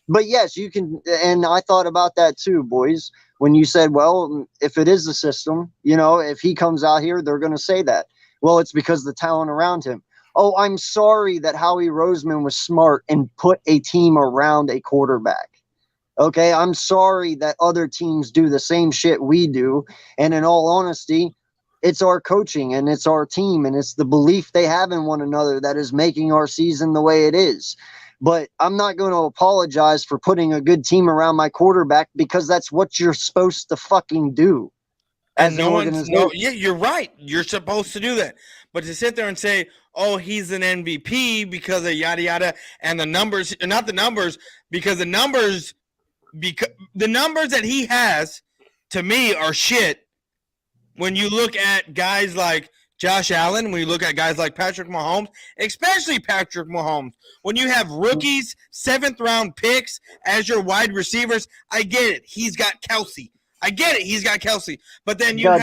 But yes, you can, and I thought about that too, boys. When you said, well, if it is the system, if he comes out here, they're going to say that. Well, it's because the talent around him. Oh, I'm sorry that Howie Roseman was smart and put a team around a quarterback. Okay, I'm sorry that other teams do the same shit we do. And in all honesty, it's our coaching and it's our team and it's the belief they have in one another that is making our season the way it is. But I'm not going to apologize for putting a good team around my quarterback because that's what you're supposed to fucking do. And yeah, you're right. You're supposed to do that. But to sit there and say, oh, he's an MVP because of yada yada, and the numbers, not the numbers, because the numbers that he has, to me, are shit. When you look at guys like Josh Allen, when you look at guys like Patrick Mahomes, especially Patrick Mahomes, when you have rookies, 7th-round picks as your wide receivers, I get it. He's got Kelsey. I get it. He's got Kelsey. But then he has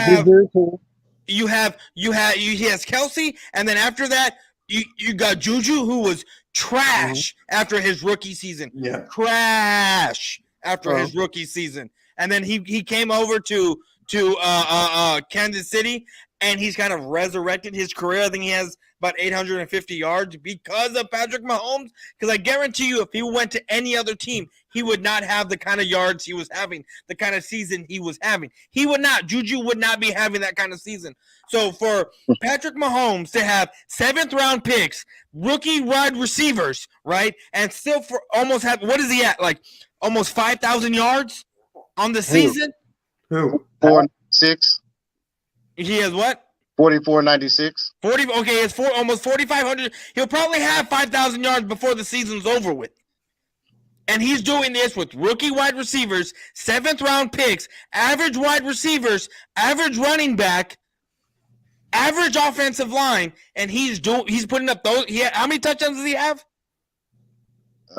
Kelsey, and then after that, you got Juju, who was trash after his rookie season. Yeah. Trash after his rookie season. And then he came over to Kansas City and he's kind of resurrected his career. I think he has about 850 yards because of Patrick Mahomes. Because I guarantee you, if he went to any other team, he would not have the kind of yards he was having, the kind of season he was having. He would not. Juju would not be having that kind of season. So for Patrick Mahomes to have 7th-round picks, rookie wide receivers, right, and still for almost have, what is he at, like almost 5,000 yards on the season? Who? 496. He has what? 4496. 40. Okay, it's almost 4,500. He'll probably have 5,000 yards before the season's over with. And he's doing this with rookie wide receivers, 7th-round picks, average wide receivers, average running back, average offensive line, and he's putting up those. How many touchdowns does he have?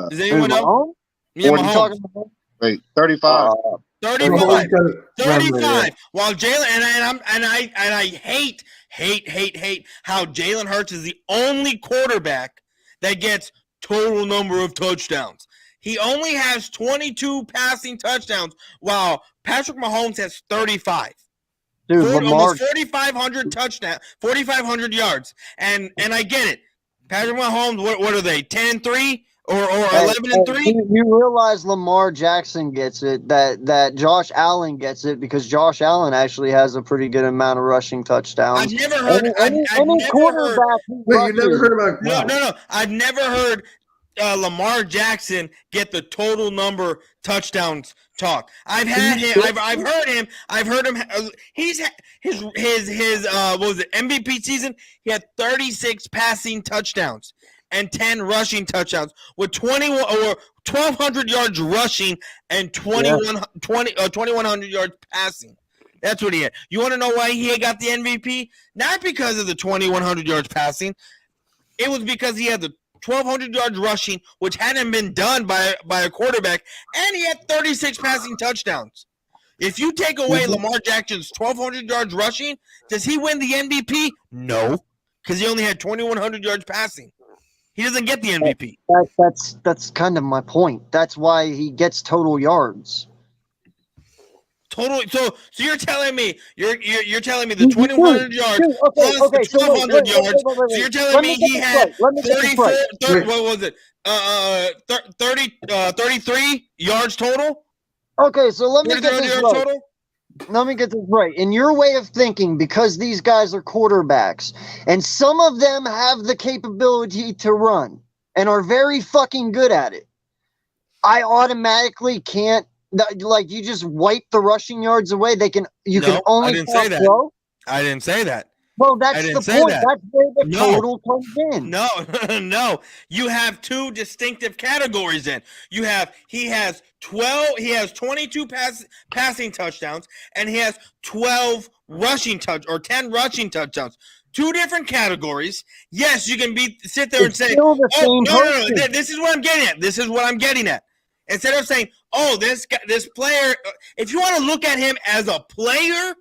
Does anyone know? Yeah, Mahomes. Wait, 35. 35. 35. While Jalen and I hate how Jalen Hurts is the only quarterback that gets total number of touchdowns. He only has 22 passing touchdowns, while Patrick Mahomes has 35. Dude, Almost 4,500 touchdowns, 4,500 yards, and I get it. Patrick Mahomes, what are they? 10-3 or 11-3? You realize Lamar Jackson gets it, that Josh Allen gets it, because Josh Allen actually has a pretty good amount of rushing touchdowns. I've never heard. Wait, you never heard about? No. I've never heard Lamar Jackson get the total number touchdowns talk. I've heard him. He's his what was it, MVP season? He had 36 passing touchdowns and 10 rushing touchdowns with 1,200 yards rushing and 2,100 yards passing. That's what he had. You want to know why he got the MVP? Not because of the 2,100 yards passing. It was because he had the 1,200 yards rushing, which hadn't been done by a quarterback, and he had 36 passing touchdowns. If you take away Lamar Jackson's 1,200 yards rushing, does he win the MVP? No, because he only had 2,100 yards passing. He doesn't get the MVP. That's kind of my point. That's why he gets total yards. Total. So you're telling me you're telling me the 2,100 yards plus the 1,200 yards. So you're telling me he had 34. What was it? 33 yards total. Okay, so let me get this right. Total? Let me get this right. In your way of thinking, because these guys are quarterbacks, and some of them have the capability to run and are very fucking good at it, I automatically can't. Like, you just wipe the rushing yards away. Can only. I didn't say that. Throw? I didn't say that. Well, that's the point. That's where the total comes in. No. You have two distinctive categories in. He has 22 passing touchdowns, and he has 12 rushing 10 rushing touchdowns. Two different categories. Yes, you can sit there and say, no. This is what I'm getting at. Instead of saying, this player, if you want to look at him as a player,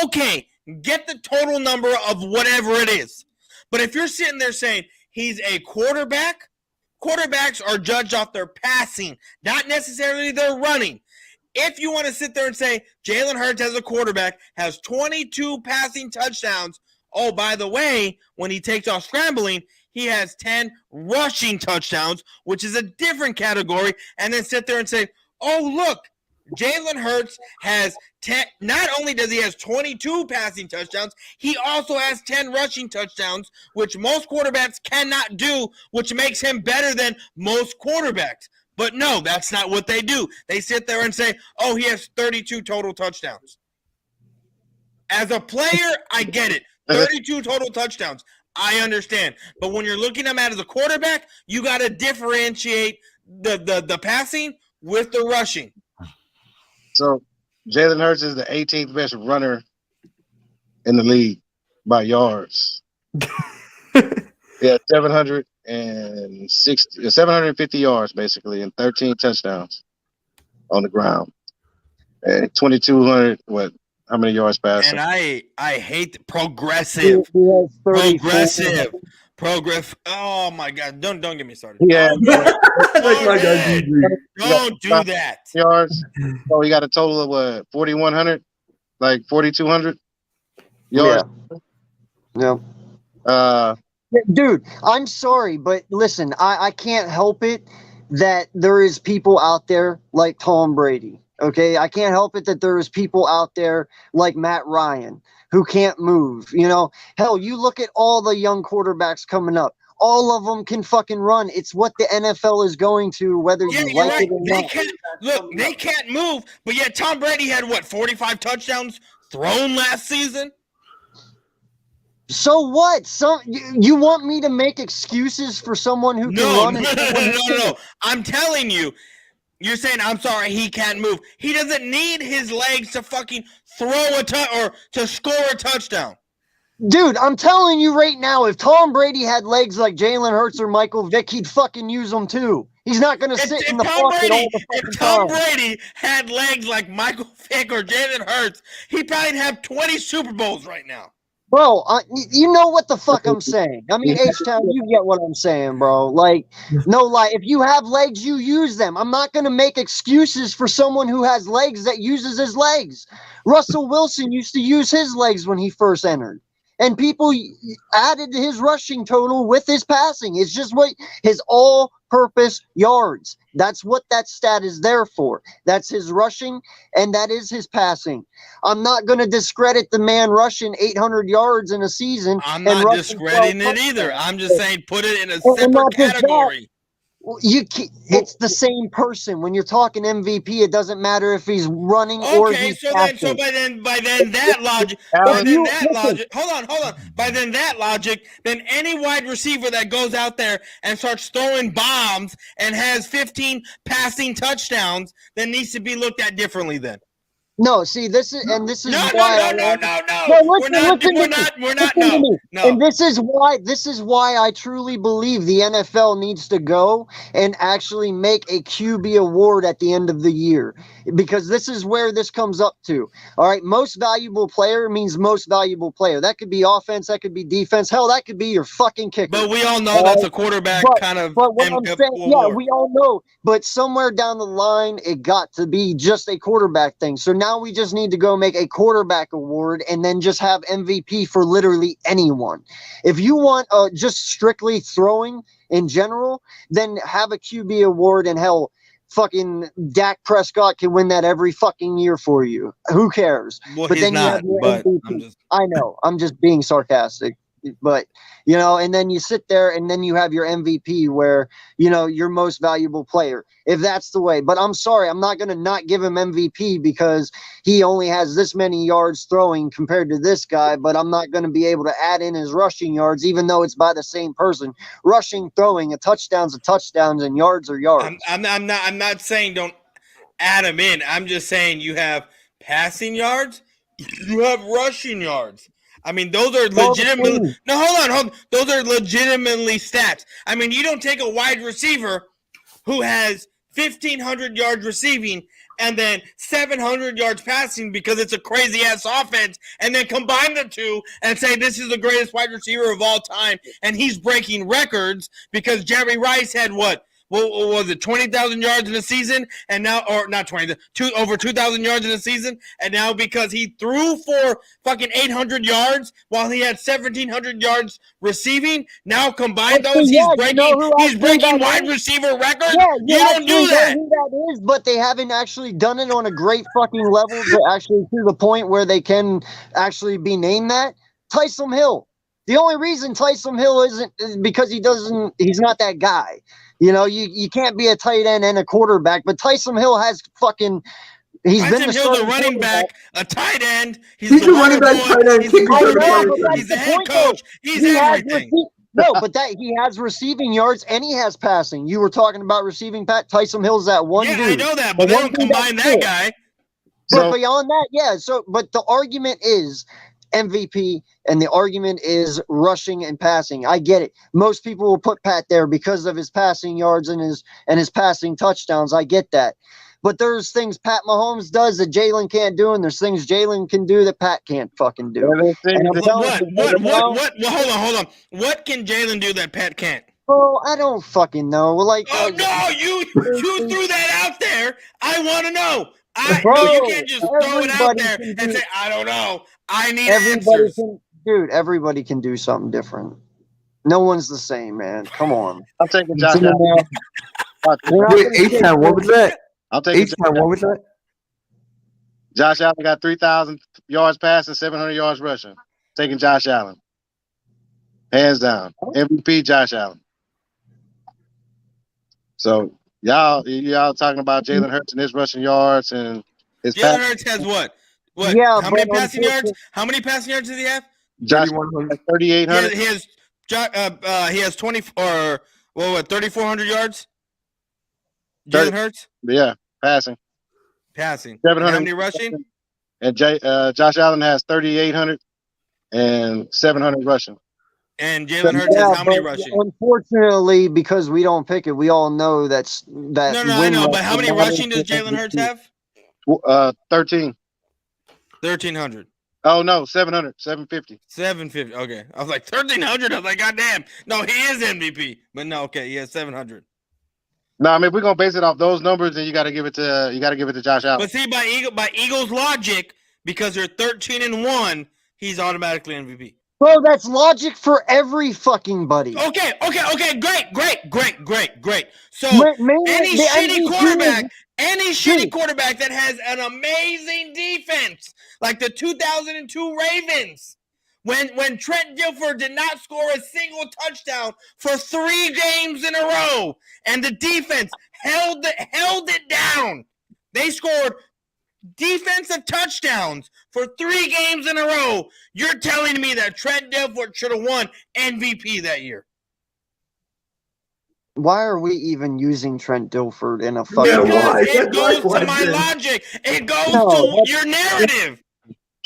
okay, get the total number of whatever it is. But if you're sitting there saying he's a quarterback, quarterbacks are judged off their passing, not necessarily their running. If you want to sit there and say Jalen Hurts as a quarterback has 22 passing touchdowns, oh, by the way, when he takes off scrambling, he has 10 rushing touchdowns, which is a different category, and then sit there and say, oh, look, Jalen Hurts has 10. Not only does he have 22 passing touchdowns, he also has 10 rushing touchdowns, which most quarterbacks cannot do, which makes him better than most quarterbacks. But no, that's not what they do. They sit there and say, oh, he has 32 total touchdowns. As a player, I get it. 32 total touchdowns. I understand. But when you're looking at him as a quarterback, you got to differentiate the passing with the rushing. So Jalen Hurts is the 18th best runner in the league by yards. Yeah, 750 yards basically, and 13 touchdowns on the ground. And 2,200, how many yards passing? And I hate progressive. Oh my God! Don't get me started. Yeah, don't do that. Yards. So he got a total of 4,100, like 4,200. yards. Yeah. Uh, Dude, I'm sorry, but listen, I can't help it that there is people out there like Tom Brady. Okay, I can't help it that there is people out there like Matt Ryan who can't move. You know, hell, you look at all the young quarterbacks coming up. All of them can fucking run. It's what the NFL is going to, whether Yeah, you you're like right. it or They not. can't look. They can't move. But yet, Tom Brady had what 45 touchdowns thrown last season. So what? You want me to make excuses for someone who can No, run? no, And no, someone no, who no, no. can't? I'm telling you. You're saying I'm sorry he can't move. He doesn't need his legs to fucking throw or to score a touchdown. Dude, I'm telling you right now, if Tom Brady had legs like Jalen Hurts or Michael Vick, he'd fucking use them too. He's not going to sit in the pocket all the fucking If Tom time. Brady had legs like Michael Vick or Jalen Hurts, he'd probably have 20 Super Bowls right now. Bro, you know what the fuck I'm saying. I mean, H-Town, you get what I'm saying, bro. Like, no lie. If you have legs, you use them. I'm not going to make excuses for someone who has legs that uses his legs. Russell Wilson used to use his legs when he first entered. And people added to his rushing total with his passing. It's just what his all-purpose yards. That's what that stat is there for. That's his rushing, and that is his passing. I'm not going to discredit the man rushing 800 yards in a season. I'm not discrediting it either. I'm just saying put it in a separate category. It's the same person. When you're talking MVP, it doesn't matter if he's running or he's passing. So by then that logic, hold on. By then that logic, then any wide receiver that goes out there and starts throwing bombs and has 15 passing touchdowns, then needs to be looked at differently then. No, see, this is why. No. We're not. No. And this is why I truly believe the NFL needs to go and actually make a QB award at the end of the year, because this is where this comes up to. All right, most valuable player means most valuable player. That could be offense, that could be defense. Hell, that could be your fucking kicker. But we all know that's a quarterback kind of. But what I'm saying, yeah, we all know. But somewhere down the line, it got to be just a quarterback thing. So now we just need to go make a quarterback award and then just have MVP for literally anyone. If you want just strictly throwing in general, then have a QB award, and hell, fucking Dak Prescott can win that every fucking year for you. Who cares? Well, but he's then not, you have your MVP. I know. I'm just being sarcastic. But, you know, and then you sit there and then you have your MVP where, you know, your most valuable player, if that's the way. But I'm sorry, I'm not going to not give him MVP because he only has this many yards throwing compared to this guy, but I'm not going to be able to add in his rushing yards, even though it's by the same person. Rushing, throwing, a touchdown's and yards are yards. I'm not saying don't add him in. I'm just saying you have passing yards, you have rushing yards. I mean, those are legitimately. No, hold on. Those are legitimately stats. I mean, you don't take a wide receiver who has 1,500 yards receiving and then 700 yards passing because it's a crazy ass offense, and then combine the two and say this is the greatest wide receiver of all time, and he's breaking records because Jerry Rice had what? What was it, 20,000 yards in a season, and now, or not 20, over 2,000 yards in a season, and now because he threw for fucking 800 yards while he had 1,700 yards receiving, now combine those, he's breaking wide receiver records. Yeah, you don't do that. Who that is, but they haven't actually done it on a great fucking level to actually to the point where they can actually be named that. Taysom Hill. The only reason Taysom Hill isn't is because he's not that guy. You know, you can't be a tight end and a quarterback, but Taysom Hill has fucking. He's been a running back, a tight end. He's a running back, tight end. He's the head coach. He's everything. No, but that he has receiving yards and he has passing. You were talking about receiving, Pat. Taysom Hill's that one dude. Yeah, I know that, but they don't combine that guy. But beyond that, yeah. So, but the argument is MVP, and the argument is rushing and passing. I get it. Most people will put Pat there because of his passing yards and his passing touchdowns. I get that. But there's things Pat Mahomes does that Jalen can't do, and there's things Jalen can do that Pat can't fucking do. Hold on. What can Jalen do that Pat can't? Oh, I don't fucking know. Like, no, you threw that out there. I want to know. You can't just throw it out there and say, I don't know. I need Everybody answers. can, dude. Everybody can do something different. No one's the same, man. Come on. I'm taking So, Josh Allen. we're not Wait, gonna say H-Town, what was that? I'm taking H-Town, what was that? Josh Allen got 3,000 yards passing, 700 yards rushing. Taking Josh Allen. Hands down. MVP Josh Allen. So y'all talking about Jalen Hurts and his rushing yards and his Jalen pass. Hurts has what? What? Yeah, How many but passing yards? How many passing yards does he have? Josh 3,100. 3,800. He has 20 or what? 3,400 yards. 30. Jalen Hurts Yeah, passing. passing. And 700. how many rushing? And Josh Allen has 3,800 and 700 rushing. And Jalen Hurts has how many but rushing? unfortunately, because we don't pick it, we all know that No, I win know, rate but how many matters rushing does to Jalen Hurts MVP. have? 13. 1,300. Oh no, 700, 750. 750. Okay. I was like 1,300. I was like, God damn. No, he is MVP. But no, okay, he has 700. No, I mean if we're gonna base it off those numbers, then you got to give it to Josh Allen. But see, by Eagles logic, because they're 13-1, he's automatically MVP. Bro, that's logic for every fucking buddy. Okay, great. So Man, any the shitty MVP quarterback, Dude. quarterback that has an amazing defense, like the 2002 Ravens, when Trent Dilfer did not score a single touchdown for 3 games in a row, and the defense held it down. They scored defensive touchdowns for 3 games in a row. You're telling me that Trent Dilfer should have won MVP that year? Why are we even using Trent Dilfer in a fucking Yeah, Because why? it That's goes my to my question. logic. It goes No, to your narrative.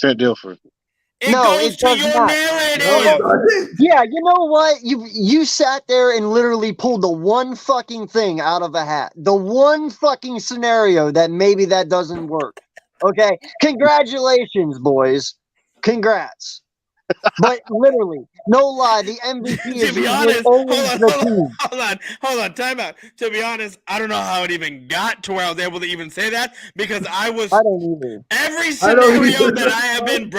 Trent Dilfer. It No, goes it to does your not. No, it narrative. doesn't. Yeah, you know what? You sat there and literally pulled the one fucking thing out of a hat. The one fucking scenario that maybe that doesn't work. Okay? Congratulations, boys. Congrats. But literally, no lie, the MVP To is be usually honest, always the team. hold on, time out. To be honest, I don't know how it even got to where I was able to even say that, because I was I don't either. every I don't scenario either. that I have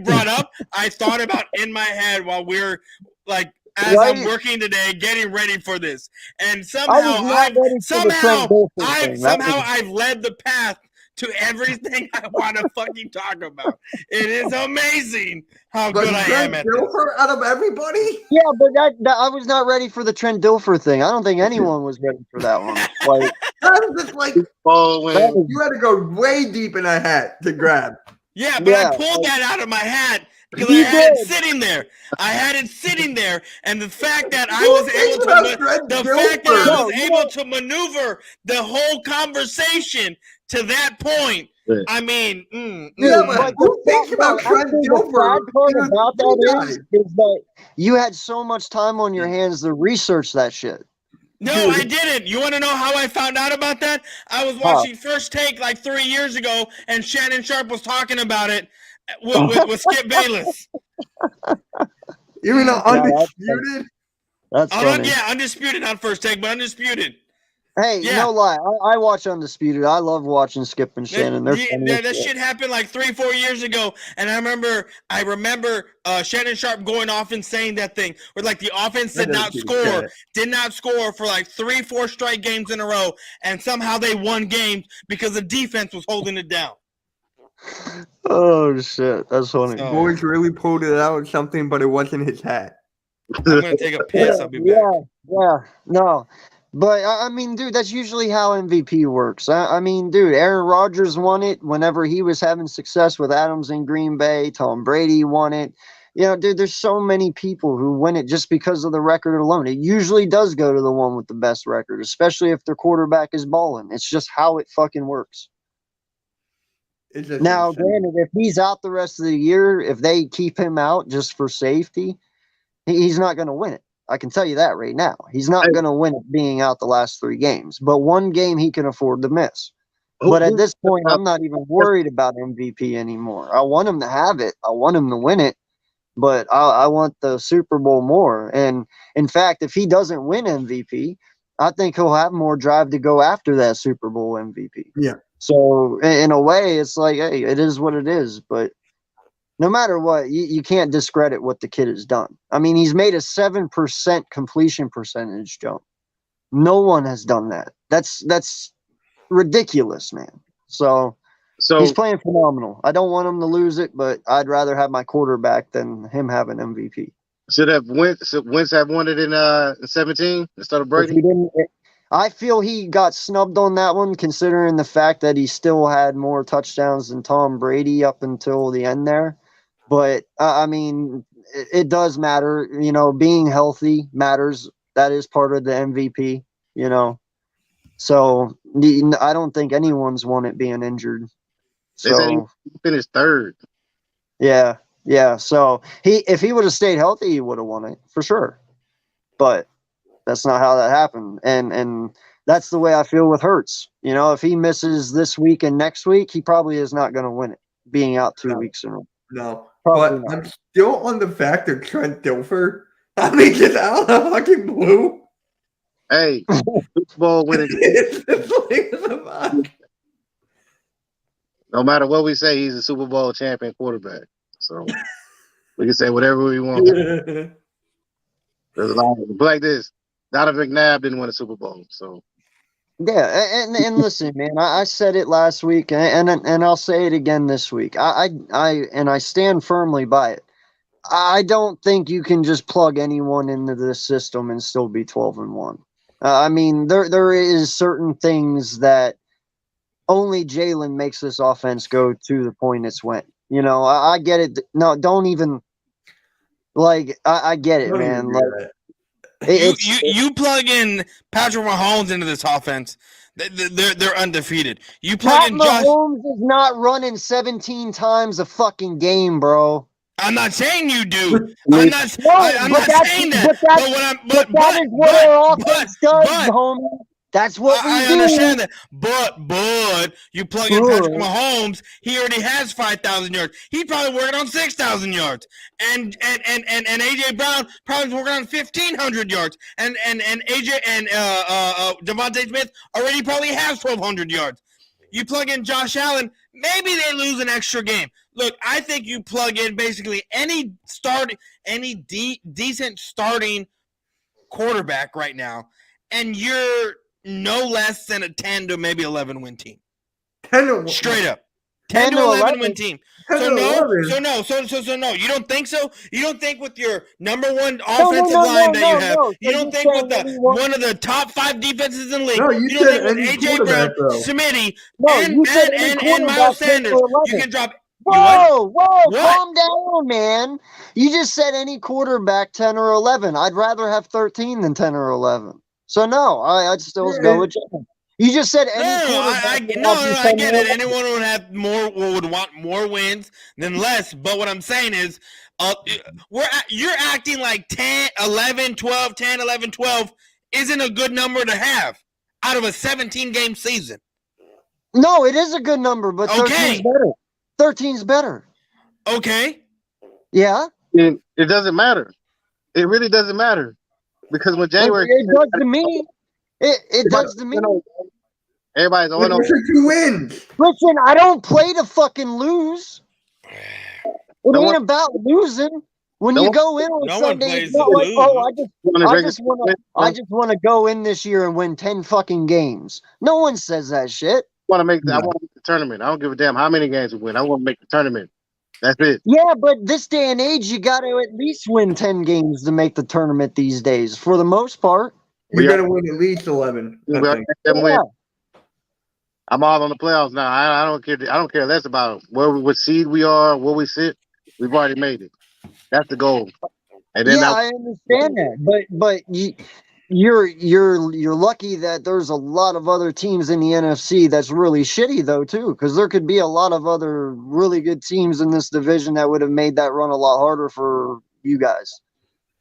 brought up, I thought about in my head while we're like as I'm Right? working today, getting ready for this, and I somehow was not ready for the Trent Dilfer thing. That was- I've led the path to everything I want to fucking talk about. It is amazing how But good I am Trent at this. Dilfer out of everybody? yeah, but that I was not ready for the Trent Dilfer thing. I don't think anyone was ready for that one. Like I'm just like, Oh, that when was, you had to go way deep in a hat to grab. Yeah, but Yeah, I pulled that out of my hat because I You had it did. sitting there. I had it sitting there, and the fact that I Who was thinks able about to Trent the fact that I Dilfer? No, was you able know- to maneuver the whole conversation to that point. Yeah. I mean, Yeah, Dude, but the who thinks sad- about no, Trent actually, the Dilfer? sad part in a about three that guy? is that you had so much time on your hands to research that shit. no, Dude. I didn't. You want to know how I found out about that? I was Huh. watching First Take like 3 years ago, and Shannon Sharp was talking about it with Skip Bayless. Even though Yeah, that's undisputed? That's funny. Yeah, Undisputed, not First Take, but Undisputed. Hey, Yeah. no lie, I watch Undisputed. I love watching Skip and Shannon. They're funny as That shit. shit happened like 3-4 years ago, and I remember Shannon Sharp going off and saying that thing where like the offense That did not score for like 3-4 straight games in a row, and somehow they won games because the defense was holding it down. Oh shit, that's funny. So- Boys really pulled it out of something, but it wasn't his hat. I'm gonna take a piss. I'll be back. Yeah, no. But I mean, dude, that's usually how MVP works. I mean, dude, Aaron Rodgers won it whenever he was having success with Adams in Green Bay. Tom Brady won it. You know, dude, there's so many people who win it just because of the record alone. It usually does go to the one with the best record, especially if their quarterback is balling. It's just how it fucking works. It's just Now, insane. granted, if he's out the rest of the year, if they keep him out just for safety, he's not going to win it. I can tell you that right now. He's not going to win it being out the last 3 games. But one game he can afford to miss. But at this point, I'm not even worried about MVP anymore. I want him to have it. I want him to win it. But I want the Super Bowl more. And in fact, if he doesn't win MVP, I think he'll have more drive to go after that Super Bowl MVP. Yeah. So in a way, it's like, hey, it is what it is. But no matter what, you can't discredit what the kid has done. I mean, he's made a 7% completion percentage jump. No one has done that. That's ridiculous, man. So he's playing phenomenal. I don't want him to lose it, but I'd rather have my quarterback than him have an MVP. Should Wentz have won it in 17 instead of Brady? I feel he got snubbed on that one, considering the fact that he still had more touchdowns than Tom Brady up until the end there. But I mean, it does matter. You know, being healthy matters. That is part of the MVP. You know, so I don't think anyone's won it being injured. They said he finished third. Yeah. So if he would have stayed healthy, he would have won it for sure. But that's not how that happened. And that's the way I feel with Hurts. You know, if he misses this week and next week, he probably is not going to win it, being out 2 weeks in a row. No. Probably But not. I'm still on the fact of Trent Dilfer. I mean, get out of fucking blue. Hey, Super Bowl winning. No matter what we say, he's a Super Bowl champion quarterback. So we can say whatever we want. There's a lot of like this. Donovan McNabb didn't win a Super Bowl, so yeah. And listen, man, I said it last week, and I'll say it again this week. I stand firmly by it. I don't think you can just plug anyone into this system and still be 12-1. I mean, there is certain things that only Jalen makes this offense go to the point it's went. You know, I get it. No, don't even like. I get it, man. Like, you plug in Patrick Mahomes into this offense, they're undefeated. You plug Pat in Josh. Mahomes is not running 17 times a fucking game, bro. I'm not saying you do. I'm not saying that. But that is what our offense does, homie. That's what we do. I understand that. But you plug in Patrick Mahomes, he already has 5,000 yards. He's probably working on 6,000 yards. And AJ Brown probably working on 1,500 yards. And AJ and Devontae Smith already probably has 1,200 yards. You plug in Josh Allen, maybe they lose an extra game. Look, I think you plug in basically any decent starting quarterback right now, and you're no less than a 10 to maybe 11 win team. 10 Straight up. 10 to 11 win team. So no. You don't think so? You don't think with your number one offensive line that you have, you don't think with one of the top 5 defenses in the league, you don't think with AJ Brown, Smitty, and Miles Sanders, you can drop. Whoa, calm down, man. You just said any quarterback 10 or 11. I'd rather have 13 than 10 or 11. So no, I'd still go with Jalen. You just said any quarterback. I get it. Anyone would want more wins than less. But what I'm saying is, you're acting like 10, 11, 12, 10, 11, 12 isn't a good number to have out of a 17-game season. No, it is a good number, but 13's better. 13's better. Okay. Yeah. It doesn't matter. It really doesn't matter. Because when January... It does to me. It does to me. Everybody's on. You win. Listen, I don't play to fucking lose. It ain't about losing. When you go in on Sunday, it's not like, I just want to go in this year and win 10 fucking games. No one says that shit. I want to make the tournament. I don't give a damn how many games we win. I want to make the tournament. That's it. Yeah, but this day and age, you got to at least win 10 games to make the tournament these days. For the most part, you got to win at least 11. Yeah. I'm all on the playoffs now. I don't care. I don't care less about what seed we are, where we sit. We've already made it. That's the goal. And then I understand that, but you're lucky that there's a lot of other teams in the NFC that's really shitty though too, because there could be a lot of other really good teams in this division that would have made that run a lot harder for you guys.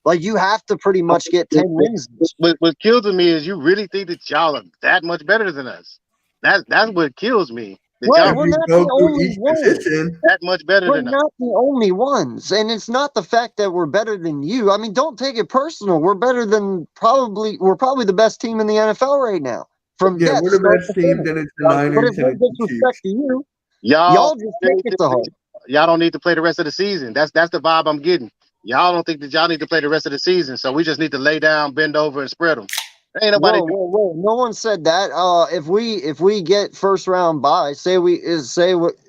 Like, you have to pretty much get 10 wins. What kills me is you really think that y'all are that much better than us. That's what kills me. We're not the only ones. That much better We're than us. not the only ones. And it's not the fact that we're better than you. I mean, don't take it personal. We're better than we're probably the best team in the NFL right now. We're the best team, then it's the Niners. But it's no disrespect to you. Y'all just take it to heart. y'all don't need to play the rest of the season. That's the vibe I'm getting. Y'all don't think that y'all need to play the rest of the season, so we just need to lay down, bend over, and spread them. Ain't nobody. Whoa! No one said that. If we get first round bye,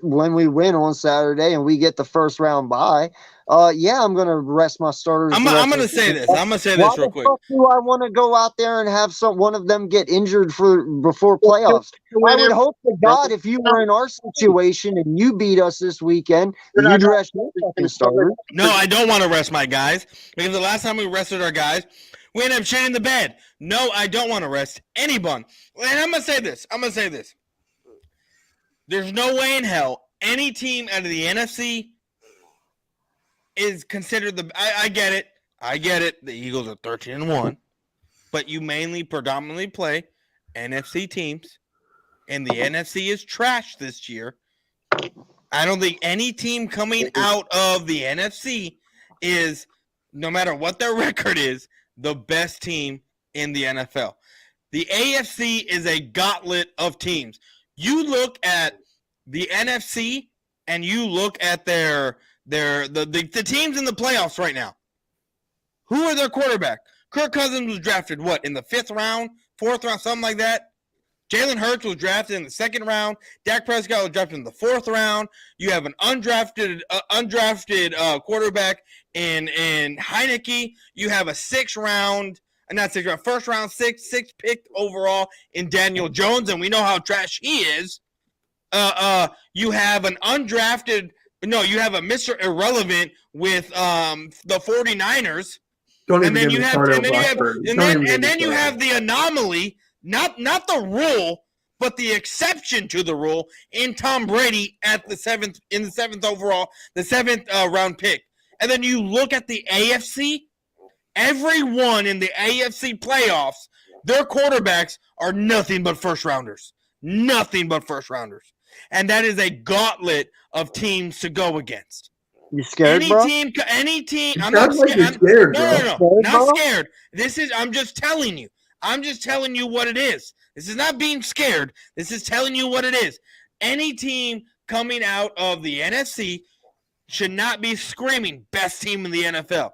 when we win on Saturday and we get the first round bye, yeah, I'm gonna rest my starters. I'm gonna say this. I'm gonna say Why this real the quick. fuck do I want to go out there and have one of them get injured before playoffs? I would hope to God if you were in our situation and you beat us this weekend, you'd rest your fucking starters. No, I don't want to rest my guys because the last time we rested our guys, we ended up shitting the bed. No, I don't want to rest anyone. And I'm gonna say this. There's no way in hell any team out of the NFC is considered the. I get it. The Eagles are 13-1, but you predominantly play NFC teams, and the NFC is trash this year. I don't think any team coming out of the NFC is, no matter what their record is, the best team in the NFL. The AFC is a gauntlet of teams. You look at the NFC and you look at the teams in the playoffs right now. Who are their quarterback? Kirk Cousins was drafted, in the 5th round, 4th round, something like that? Jalen Hurts was drafted in the 2nd round. Dak Prescott was drafted in the 4th round. You have an undrafted quarterback in Heineke. You have a 1st round, 6th pick overall in Daniel Jones, and we know how trash he is. You have an undrafted – you have a Mr. Irrelevant with the 49ers. And then you have the anomaly, not the rule, but the exception to the rule in Tom Brady at the 7th overall, the 7th round pick. And then you look at the AFC, everyone in the AFC playoffs, their quarterbacks are nothing but first rounders. Nothing but first rounders. And that is a gauntlet of teams to go against. You scared, bro? Any team. I'm not scared. No, not scared. I'm just telling you. I'm just telling you what it is. This is not being scared. This is telling you what it is. Any team coming out of the NFC should not be screaming best team in the NFL.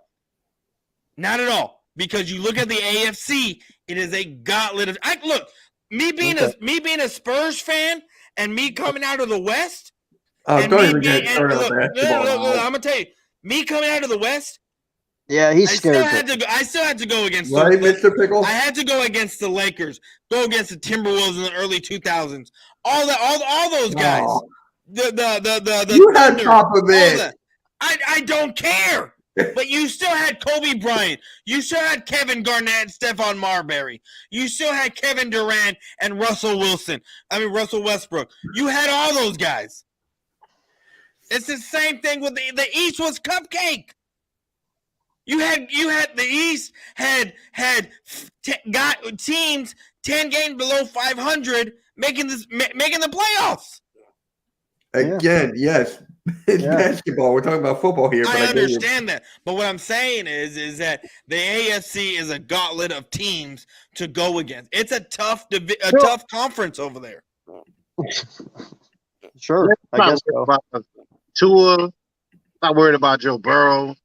Not at all. Because you look at the AFC, it is a gauntlet of. Me being a Spurs fan and me coming out of the West. Don't even get started on basketball. I'm gonna tell you, me coming out of the West. Yeah, he's scared. I still had to go against. Right, Mr. Pickle. I had to go against the Lakers, go against the Timberwolves in the early 2000s. All those guys. Oh. The you had Thunder, Popovich. I don't care. But you still had Kobe Bryant. You still had Kevin Garnett, Stephon Marbury. You still had Kevin Durant and Russell Westbrook. You had all those guys. It's the same thing with the East was cupcake. You had the East got teams 10 games below 500 making the playoffs. Again, yes. It's basketball. We're talking about football here. I understand that. But what I'm saying is that the AFC is a gauntlet of teams to go against. It's a tough conference over there. Sure. I guess so. Tua, not worried about Joe Burrow.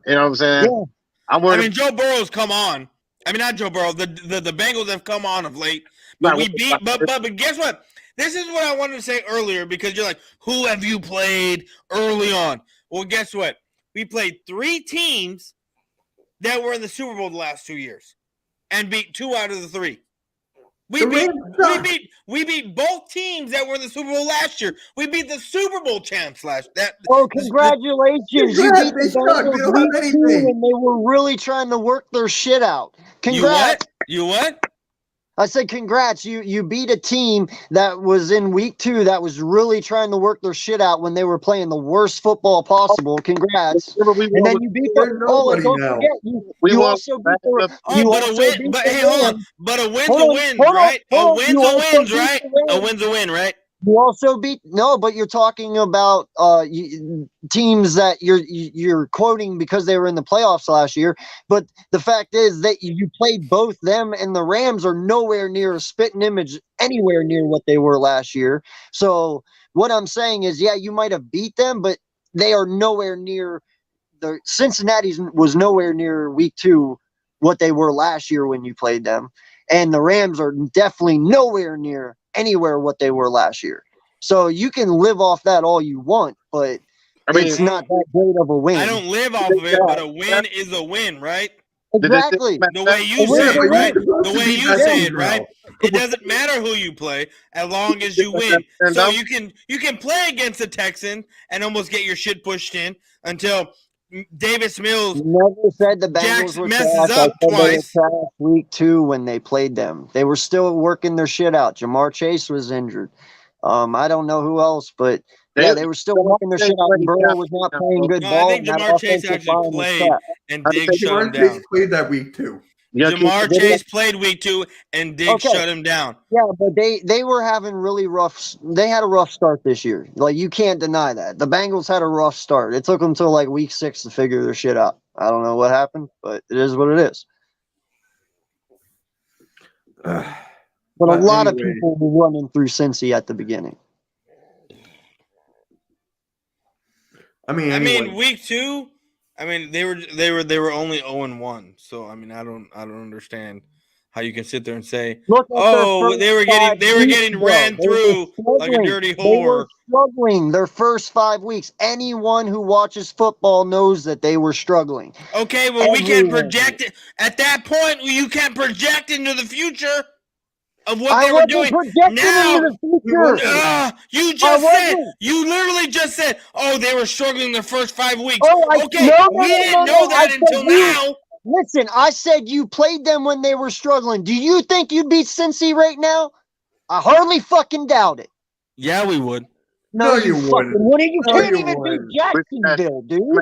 You know what I'm saying? Yeah. I'm worried. Joe Burrow's come on. Not Joe Burrow. The Bengals have come on of late. But but guess what? This is what I wanted to say earlier because you're like, who have you played early on? Well, guess what? We played 3 teams that were in the Super Bowl the last 2 years and beat 2 out of the 3. We beat both teams that were in the Super Bowl last year. We beat the Super Bowl champs last. Congratulations! You beat the Bengals week 2, and they were really trying to work their shit out. Congrats! You what? I said congrats. You beat a team that was in week 2 that was really trying to work their shit out when they were playing the worst football possible. Congrats! And then you beat them. And don't forget, you also beat But a win's a win, right? A win's a win, right? A win's a win, right? You also beat but you're talking about teams that you're quoting because they were in the playoffs last year. But the fact is that you played both them and the Rams are nowhere near a spitting image anywhere near what they were last year. So what I'm saying is, yeah, you might have beat them, but they are nowhere near. The Cincinnati's was nowhere near week 2 what they were last year when you played them, and the Rams are definitely nowhere near anywhere what they were last year. So you can live off that all you want, but it's not that great of a win. I don't live off of it, but a win is a win, right? Exactly. The way you say it, right? The way you say it, right? It doesn't matter who you play as long as you win. So you can play against the Texans and almost get your shit pushed in until Davis Mills never said the Bengals were messes trash. up twice. Trash week 2 when they played them. They were still working their shit out. Jamar Chase was injured. I don't know who else, but yeah, they were still working their shit out. And Burrow was not playing good ball. I think Jamar Chase actually played, and Diggs shut him down. Chase played that week too. Jamar Chase played week 2, and Diggs shut him down. Yeah, but they were having really rough. They had a rough start this year. Like, you can't deny that. The Bengals had a rough start. It took them till like week 6 to figure their shit out. I don't know what happened, but it is what it is. But a lot of people were running through Cincy at the beginning. I mean, week 2. I mean, they were only 0-1. So I mean, I don't understand how you can sit there and say, "Oh, they were getting ran through like a dirty whore." They were struggling their first 5 weeks. Anyone who watches football knows that they were struggling. Okay, well, we can't project it at that point. You can't project into the future of what they were doing. Now, you literally just said, "Oh, they were struggling the first 5 weeks." We didn't know that until now. Listen, I said you played them when they were struggling. Do you think you'd beat Cincy right now? I hardly fucking doubt it. Yeah, we would. No, you wouldn't. You can't even beat Jacksonville, dude.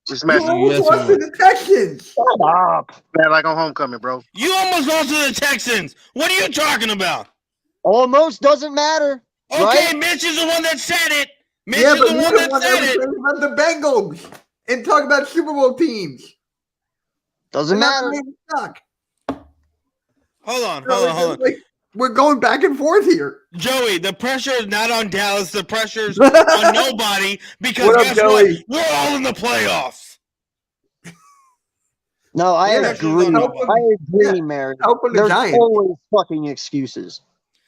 This you almost lost to the Texans. Shut up. Man, like on homecoming, bro. You almost lost to the Texans. What are you talking about? Almost doesn't matter. Okay, right? Mitch is the one that said it. Mitch Yeah, is but the one that said it. About the Bengals and talk about Super Bowl teams. Doesn't matter. Hold on. Like, we're going back and forth here. Joey, the pressure is not on Dallas. The pressure's on nobody because guess what? We're all in the playoffs. No, I agree. Mary. There's always fucking excuses.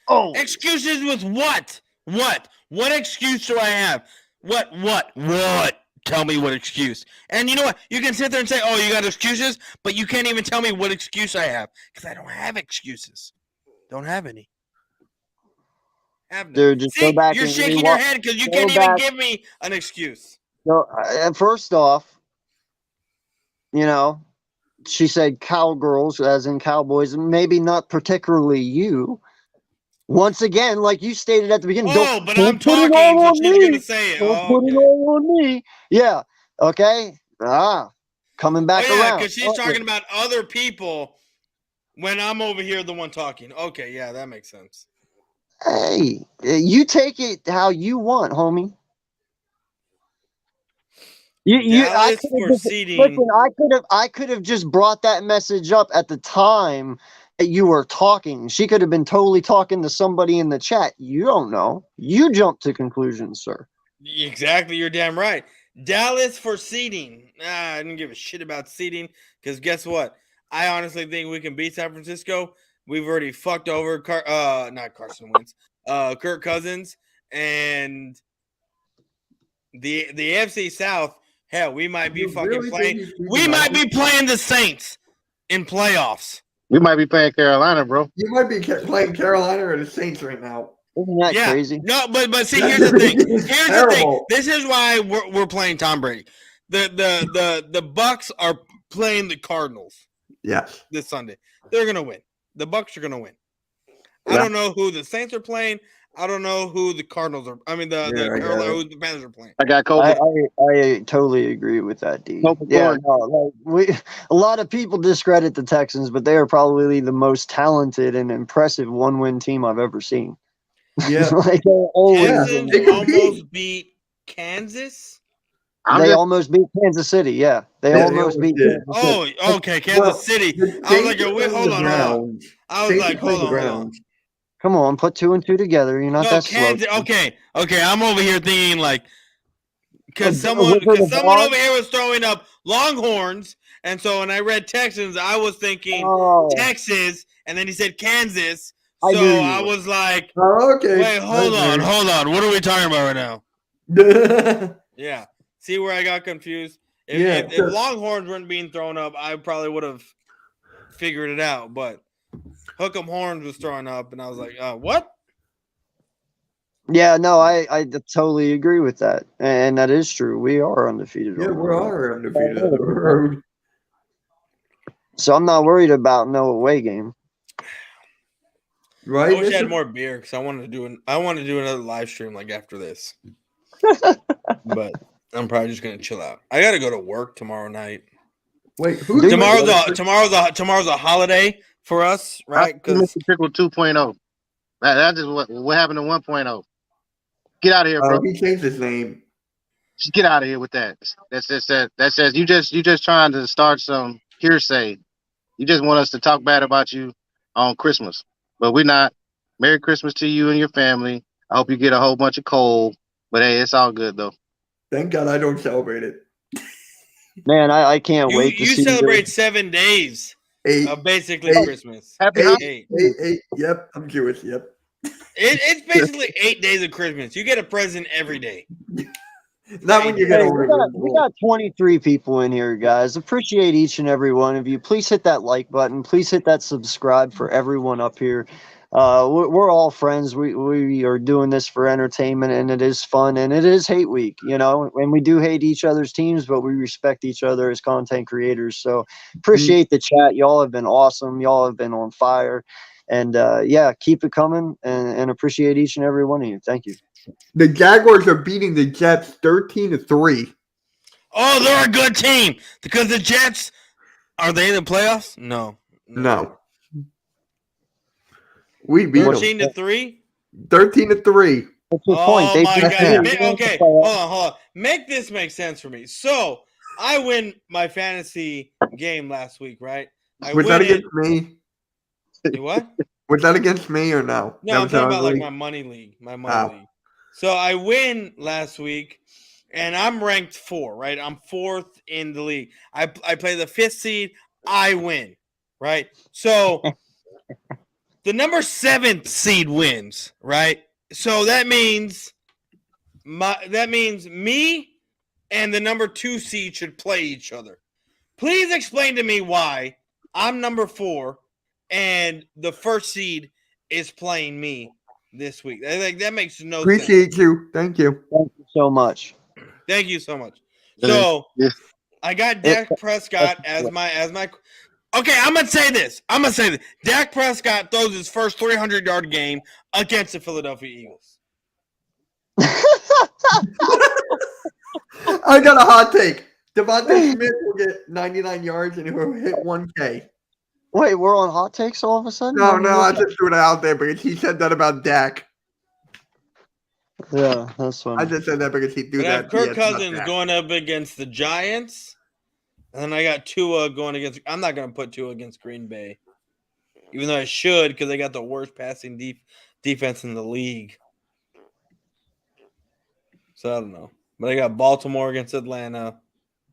Oh, excuses with what? What excuse do I have? What? Tell me what excuse. And you know what? You can sit there and say, "Oh, you got excuses," but you can't even tell me what excuse I have because I don't have excuses. Don't have any. Dude, just go back. You're shaking your head because you can't even give me an excuse. No, first off, she said cowgirls, as in Cowboys, and maybe not particularly you. Once again, like you stated at the beginning, but I'm talking, so she's going to say it. Don't put it all on me. Yeah, okay. Coming back around. Because she's talking about other people when I'm over here the one talking. Okay, yeah, that makes sense. Hey, you take it how you want, homie. I could have just brought that message up at the time that you were talking. She could have been totally talking to somebody in the chat. You don't know. You jump to conclusions, sir. Exactly. You're damn right. Dallas for seeding. I didn't give a shit about seeding because guess what? I honestly think we can beat San Francisco. We've already fucked over not Carson Wentz, Kirk Cousins, and the AFC South. Hell, we might be playing. We might be playing the Saints in playoffs. We might be playing Carolina, bro. You might be playing Carolina or the Saints right now. Isn't that crazy? No, but see, here's the thing. This is why we're playing Tom Brady. The Bucks are playing the Cardinals. Yes. This Sunday. They're gonna win. The Bucks are gonna win. Yeah. I don't know who the Saints are playing. I don't know who the Cardinals are. I mean, who the Panthers are playing. I got Kobe. I totally agree with that, D. A lot of people discredit the Texans, but they are probably the most talented and impressive one-win team I've ever seen. Yeah. Like they're always Texans they compete. almost beat Kansas. they almost beat Kansas City. Yeah, they Yeah, they almost almost beat did. Kansas City. Oh, okay, Kansas Well, City. the I was Saints like, are wait, playing hold the on, hold on. Browns. I was Saints like, are playing hold the on, hold on. Browns. Come on, put 2 and 2 together. You're not No, that slow. Kansas. Okay. I'm over here thinking like because Wizard of someone Oz? over here was throwing up Longhorns, and so when I read Texans, I was thinking Oh, Texas, and then he said Kansas, I so knew you I would. was like, Oh, okay. wait, hold on. What are we talking about right now? Yeah, see where I got confused. If Longhorns weren't being thrown up, I probably would have figured it out, but Hook'em Horns was throwing up, and I was like, what? Yeah, no, I totally agree with that, and that is true. We are undefeated. Yeah, on the we road. are undefeated on the road. So I'm not worried about no away game. Right? I wish I had more beer because I wanted to do another live stream like after this. But I'm probably just gonna chill out. I gotta go to work tomorrow night. Wait, who's Tomorrow's a holiday for us, right? Because Mr. Pickle 2.0. That's just what happened to 1.0. Get out of here, bro. he changed his name. Just get out of here with that. That says you just trying to start some hearsay. You just want us to talk bad about you on Christmas, but we're not. Merry Christmas to you and your family. I hope you get a whole bunch of coal, but hey, it's all good though. Thank God I don't celebrate it. Man, I can't wait to you see celebrate 7 days 8. of basically Christmas. Happy Eight. 8. Yep, I'm Jewish. Yep. It's basically 8 days of Christmas. You get a present every day. Not when you get Hey, older. we got 23 people in here, guys. Appreciate each and every one of you. Please hit that like button. Please hit that subscribe for everyone up here. We're all friends. We are doing this for entertainment, and it is fun, and it is hate week, and we do hate each other's teams, but we respect each other as content creators. So appreciate the chat. Y'all have been awesome. Y'all have been on fire. And yeah, keep it coming, and appreciate each and every one of you. Thank you. The Jaguars are beating the Jets 13-3. Oh, they're a good team because the Jets are they in the playoffs? No. We beat them 14-3. 13-3. What's your Oh point? my They God! beat Okay, hold on. Make this make sense for me. So I win my fantasy game last week, right? Was that against me? You what? Was that against me or no? No, I'm talking about like my money league. League. So I win last week, and I'm ranked 4, right? I'm 4th in the league. I play the 5th seed. I win, right? So the number 7th seed wins, right? So that means me and the number 2 seed should play each other. Please explain to me why I'm number 4 and the 1st seed is playing me this week. I think that makes no sense. Appreciate you. Thank you. Thank you so much. Thank you so much. So I got Dak Prescott as my. Okay, I'm gonna say this. Dak Prescott throws his first 300-yard game against the Philadelphia Eagles. I got a hot take. Devontae Smith will get 99 yards and he'll hit 1K. Wait, we're on hot takes all of a sudden? No, I just threw it out there because he said that about Dak. Yeah, that's funny. I just said that because he threw I that. have Kirk Cousins going up against the Giants, and then I got Tua going against. I'm not going to put Tua against Green Bay, even though I should because they got the worst passing defense in the league. So I don't know, but I got Baltimore against Atlanta.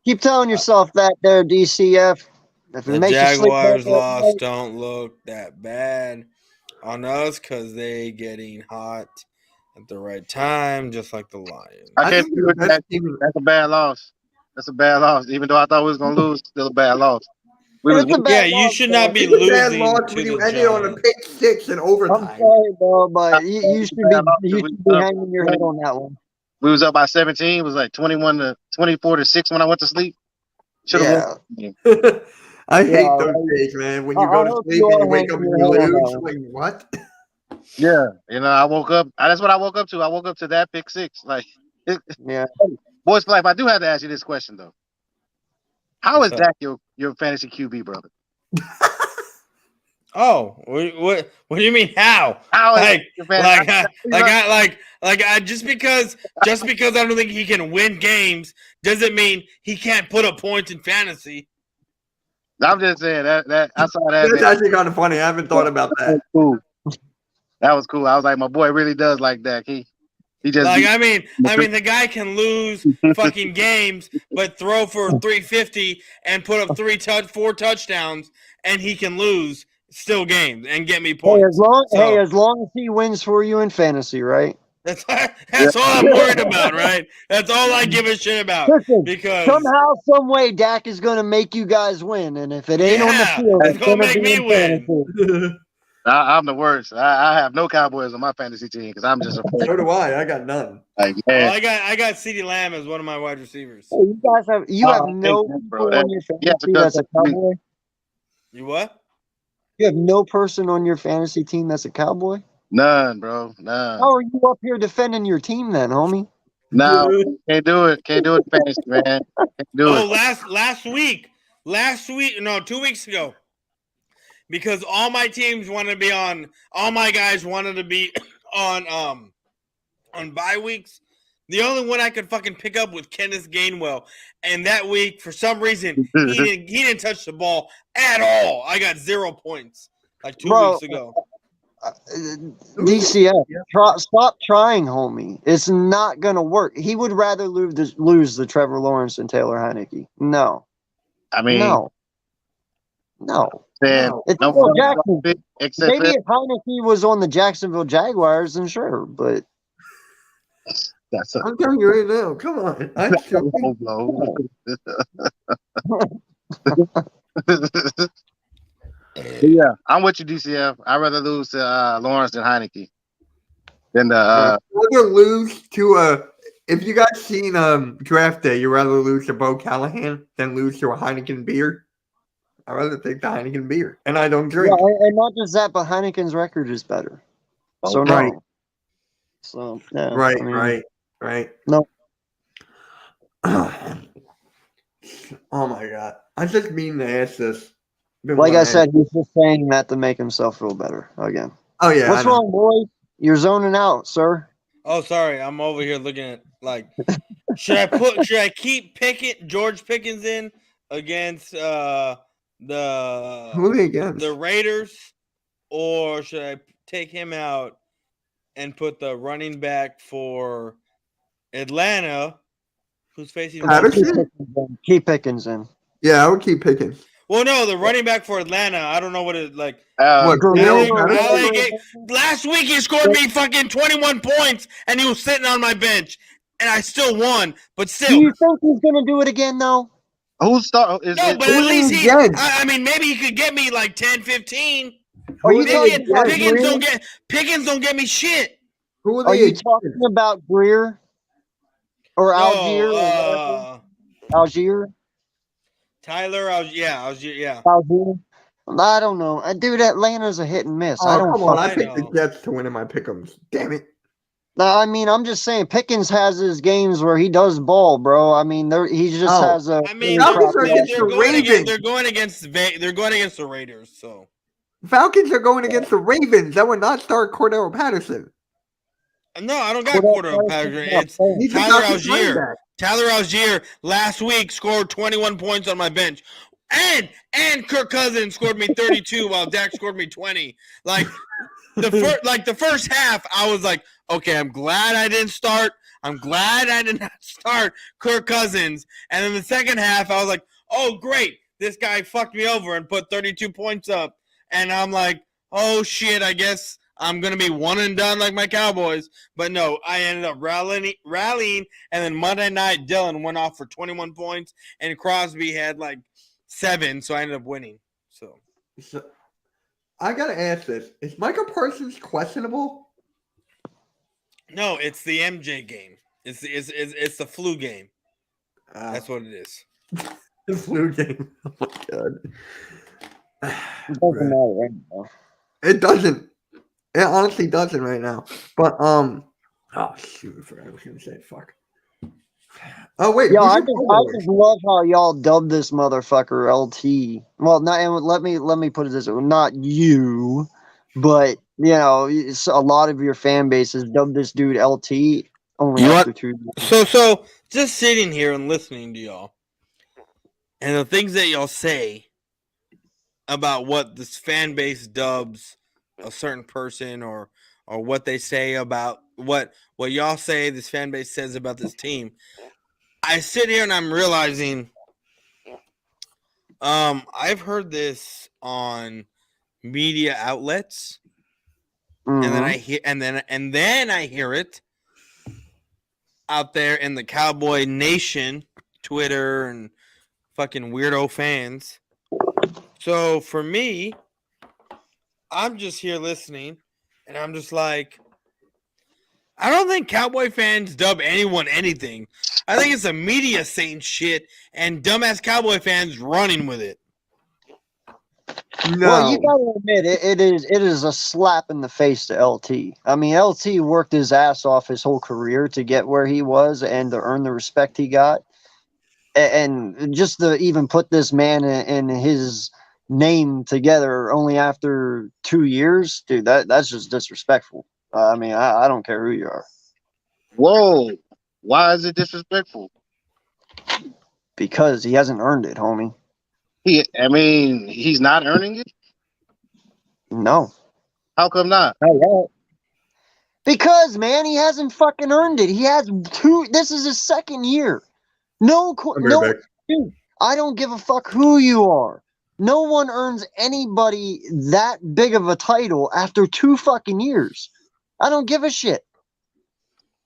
Keep telling yourself that there, DCF. If it The makes Jaguars you sleep loss don't look that bad on us because they getting hot at the right time, just like the Lions. I can't do it. That's a bad loss. That's a bad loss. Even though I thought we was gonna lose, still a bad loss. You should not be losing bad loss to when you the ended on a Giants. pick 6 in overtime. I'm sorry, bro, but you should be hanging your head on that one. We was up by 17. It was like 24-6 when I went to sleep. Should have won. I hate those days, man. When you go to sleep and you wake up and you lose. Like, what? Yeah. I woke up. That's what I woke up to. I woke up to that pick 6. Like, yeah. Boys for Life, I do have to ask you this question, though. How is Dak your fantasy QB, brother? Oh, what do you mean? How? How is Like, your fan? just because I don't think he can win games doesn't mean he can't put up points in fantasy. I'm just saying that I saw that. That's Man. actually kind of funny. I haven't thought about That that. was cool. That was cool. I was like, my boy really does like that. He just Like, I mean, the guy can lose fucking games, but throw for 350 and put up 4 touchdowns, and he can lose still games and get me Hey, points. as long as he wins for you in fantasy, right? That's all I'm worried about, right? That's all I give a shit about. Listen, Because somehow, some way, Dak is going to make you guys win, and if it ain't on the yeah, field, it's it's gonna going to make be me in win. fantasy. I'm the worst. I have no Cowboys on my fantasy team because I'm just afraid. So do I. I got none. Like, Oh, yeah, I got CeeDee Lamb as one of my wide receivers. Hey, you guys have no thank you, people bro. on your Yeah, fantasy because that's a Cowboy. You what? You have no person on your fantasy team that's a Cowboy. none, bro, none. How are you up here defending your team then, homie? No, can't do it. Can't do it, fantasy man. Can't do Oh, it. last week, no, 2 weeks ago, because all my teams wanted to be on, all my guys wanted to be on bye weeks. The only one I could fucking pick up was Kenneth Gainwell, and that week for some reason he didn't touch the ball at all. I got 0 points like 2 Bro, weeks ago. DCF, stop trying, homie. It's not gonna work. He would rather lose the Trevor Lawrence and Taylor Heineke. No, I mean, no. said It's no Phil fun, Jackson. except Maybe if Heineke was on the Jacksonville Jaguars, then sure. But that's a I'm telling you right now. Come on. I'm joking. low blow. Yeah, I'm with you, DCF. I'd rather lose to Lawrence than Heineke than the. I'd rather lose to if you guys seen Draft Day, you'd rather lose to Bo Callahan than lose to a Heineken beer. I'd rather take the Heineken beer, and I don't drink. yeah, and not just that, but Heineken's record is better. So no. Right. So yeah, Right, I mean, right. No. Oh my god! I just mean to ask this. Been like I wanting to said, ask- he's just saying that to make himself feel better again. Oh yeah. What's I know. wrong, boy? You're zoning out, sir. Oh, sorry, I'm over here looking at like, should I keep George Pickens in against Who are they against? the Raiders, or should I take him out and put the running back for Atlanta, who's facing? Patterson? Keep Pickens in. Yeah, I would keep picking. Well, no, the running back for Atlanta. I don't know what it like. What? Gurley- Last week he scored me fucking 21 points, and he was sitting on my bench, and I still won. But Do still, you think he's gonna do it again, though? Who's start? Is no. it, But at least he. again? I mean, maybe he could get me like 10, 15. Are you talking Pickens, about Pickens Greer? don't get me shit. Who are Are they? you against? talking about Greer or Algier? No, Algier? Tyler, yeah. Algier? I don't know. Dude, Atlanta's a hit and miss. I Oh, don't come on! I I picked the know. Jets to win in my pick'ems. Damn it! I mean, I'm just saying Pickens has his games where he does ball, bro. I mean, he just Oh. has a. I mean, Falcons are against they're the going against Ravens. they're going against the Raiders. So Falcons are going against the Ravens. That would not start Cordero Patterson. no, I don't got Cordell Patterson. It's He's a Tyler backup running Algier. back. Tyler Algier last week scored 21 points on my bench. And Kirk Cousins scored me 32 while Dak scored me 20. Like the first half, I was like, okay, I'm glad I didn't start. I'm glad I did not start Kirk Cousins. And then the second half, I was like, oh great, this guy fucked me over and put 32 points up. And I'm like, oh shit, I guess I'm gonna be one and done like my Cowboys. But no, I ended up rallying, and then Monday night Dylan went off for 21 points, and Crosby had like 7, so I ended up winning. So I gotta ask this: is Michael Parsons questionable? no, it's the MJ game. It's the flu game. That's what it is. The flu game. Oh my god! It doesn't matter right now. It doesn't. It honestly doesn't right now. But oh shoot! I forgot what I was gonna say. Fuck. Oh wait, Yo, who's I your just love how y'all dubbed this motherfucker LT. Well, not and let me put it this way, not you, but you know, a lot of your fan bases dubbed this dude LT only You after want 2 years. so just sitting here and listening to y'all, and the things that y'all say about what this fan base dubs a certain person, or what they say about what y'all say this fan base says about this team. I sit here and I'm realizing, I've heard this on media outlets, and then I hear, and then I hear it out there in the Cowboy Nation, Twitter, and fucking weirdo fans. So for me, I'm just here listening, and I'm just like, I don't think Cowboy fans dub anyone anything. I think it's the media saying shit and dumbass Cowboy fans running with it. No. Well, you gotta admit it is a slap in the face to LT. I mean, LT worked his ass off his whole career to get where he was and to earn the respect he got. And just to even put this man and his name together only after 2 years, dude, that's just disrespectful. I mean, I don't care who you are. Whoa. Why is it disrespectful? Because he hasn't earned it, homie. He's not earning it? No. How come not? Because, man, he hasn't fucking earned it. He has this is his second year. No, dude, I don't give a fuck who you are. No one earns anybody that big of a title after 2 fucking years. I don't give a shit.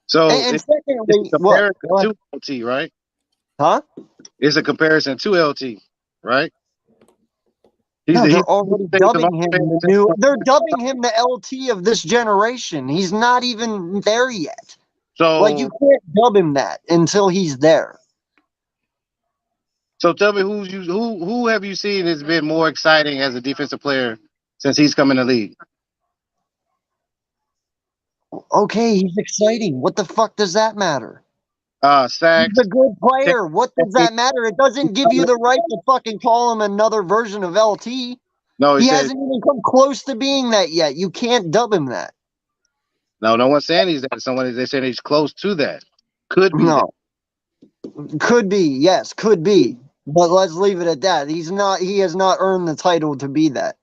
So And secondly, it's a comparison to LT, right? Huh? It's a comparison to LT, right? No, they're already dubbing him the new. They're dubbing him the LT of this generation. He's not even there yet. So, Like, you can't dub him that until he's there. So tell me who have you seen has been more exciting as a defensive player since he's come in the league? Okay, he's exciting. What the fuck does that matter? Sacks. He's a good player. What does that matter? It doesn't give you the right to fucking call him another version of LT. No, he hasn't even come close to being that yet. You can't dub him that. No one's saying he's that. They're saying he's close to that. Could be. No. Could be. Yes, could be. But let's leave it at that. He's not. He has not earned the title to be that.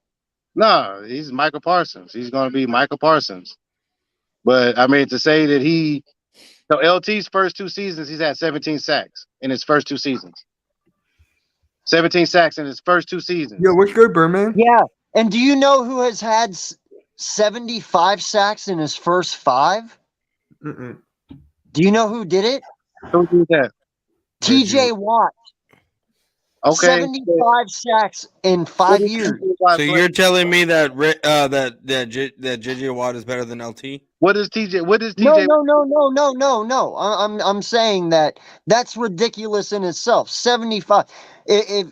No, he's Michael Parsons. He's going to be Michael Parsons. But I mean, to say that so LT's first 2 seasons, he's had 17 sacks in his first 2 seasons. 17 sacks in his first 2 seasons. Yo, what's good, Birdman? Yeah. And do you know who has had 75 sacks in his first 5? Mm-mm. Do you know who did it? Who did that? TJ Watt. Okay. 75 sacks in 5 years. So you're telling me that JJ Watt is better than LT? What is TJ? No. I'm saying that's ridiculous in itself. 75. If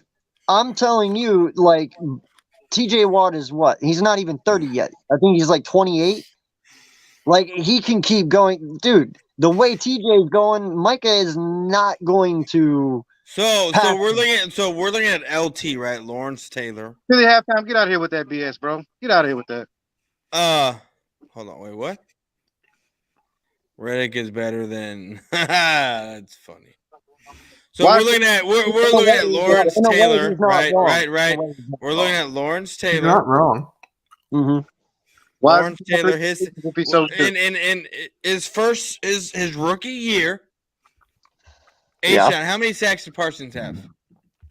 I'm telling you, like, TJ Watt is what? He's not even 30 yet. I think he's like 28. Like, he can keep going, dude. The way TJ is going, Micah is not going to. So we're looking at LT, right? Lawrence Taylor. Really halftime. Get out of here with that BS, bro. Get out of here with that. Hold on. Wait, what? Reddick is better than. That's funny. So we're looking at Lawrence Taylor, right? We're looking at Lawrence Taylor. He's not wrong. Mm-hmm. Lawrence Taylor, in his rookie year. Yeah. Sean, how many sacks did Parsons have?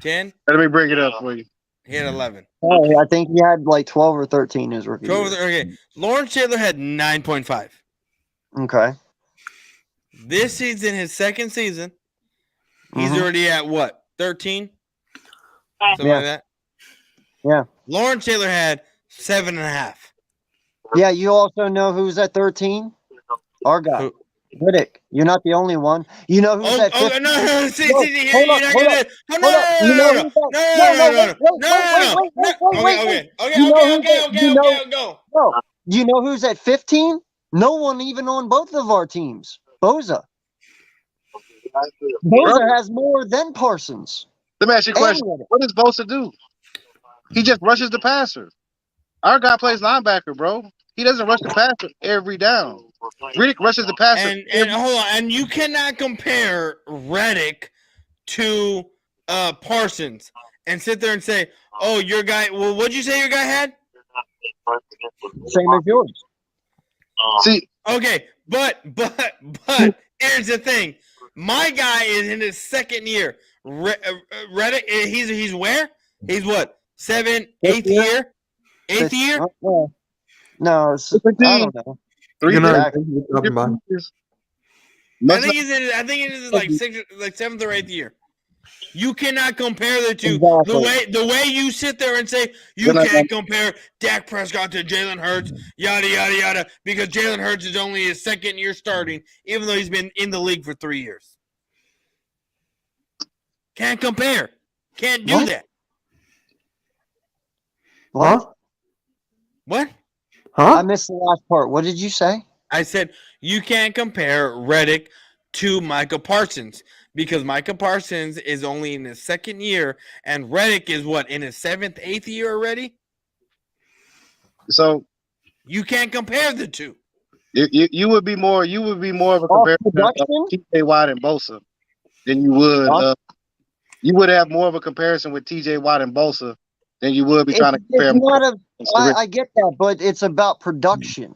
10? Let me bring it up for you. He had 11. Oh, I think he had like 12 or 13 his rookie year. Okay. Lawrence Taylor had 9.5. Okay. This season, his second season, he's already at what? 13? Something like that? Yeah. Lawrence Taylor had 7.5. Yeah, you also know who's at 13? Our guy. Riddick. You're not the only one. You know who's at 15? No. You know who's at 15? No one even on both of our teams. Boza. Bosa has more than Parsons. Let me ask you a question. And What does Bosa do? He just rushes the passer. Our guy plays linebacker, bro. He doesn't rush the passer every down. Riddick rushes the passer. And hold on, and you cannot compare Reddick to Parsons and sit there and say, "Oh, your guy." Well, what'd you say your guy had? Same as yours. See, Okay, but here's the thing. My guy is in his second year. Reddick, he's where? He's what? 7th, 8th year? 8th year? No, I don't know. 3 Exactly. I think he's in his like 7th or 8th year. You cannot compare the two. Exactly. The way you sit there and say you can't compare Dak Prescott to Jalen Hurts, yada yada yada, because Jalen Hurts is only his second year starting, even though he's been in the league for 3 years. Can't compare. Can't do that. What? What? Huh? I missed the last part. What did you say? I said you can't compare Reddick to Micah Parsons because Micah Parsons is only in his second year and Reddick is what, in his 7th, 8th year already? So you can't compare the two. you would be more of a comparison of T.J. Watt and Bosa than you would. You would have more of a comparison with T.J. Watt and Bosa than you would be trying to compare. I get that, but it's about production.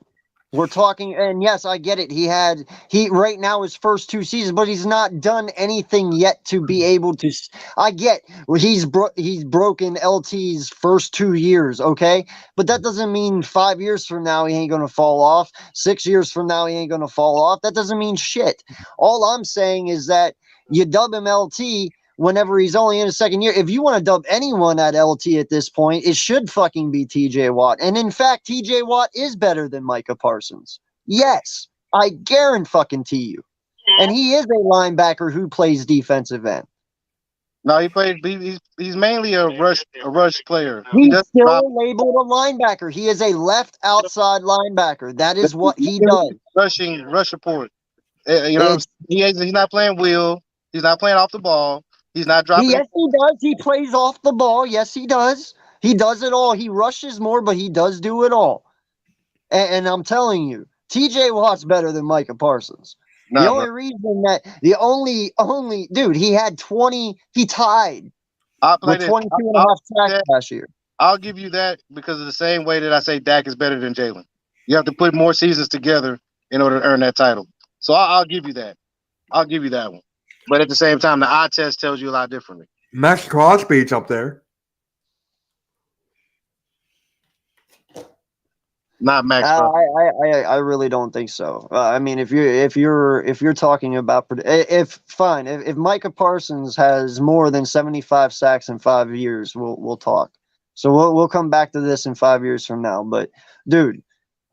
We're talking, and yes, I get it. He right now his first 2 seasons, but he's not done anything yet to be able to. I get he's broken LT's first 2 years, okay, but that doesn't mean 5 years from now he ain't gonna fall off. 6 years from now he ain't gonna fall off. That doesn't mean shit. All I'm saying is that you dub him LT whenever he's only in his second year. If you want to dub anyone at LT at this point, it should fucking be TJ Watt. And in fact, TJ Watt is better than Micah Parsons. Yes, I guarantee you. And he is a linebacker who plays defensive end. No, he plays. He's mainly a rush player. He's still labeled a linebacker. He is a left outside linebacker. That is what he does. Rush report. You know, he's not playing wheel. He's not playing off the ball. He's not dropping. Yes, he does. He plays off the ball. Yes, he does. He does it all. He rushes more, but he does do it all. And I'm telling you, TJ Watt's better than Micah Parsons. The only reason that dude, he had 20. He tied with 22 and a half sacks last year. I'll give you that because of the same way that I say Dak is better than Jalen. You have to put more seasons together in order to earn that title. So I'll give you that. I'll give you that one. But at the same time, the eye test tells you a lot differently. Max Crosby's up there. Not Max. I really don't think so. I mean, if you're talking about if Micah Parsons has more than 75 sacks in 5 years, we'll talk. So we'll come back to this in 5 years from now. But dude,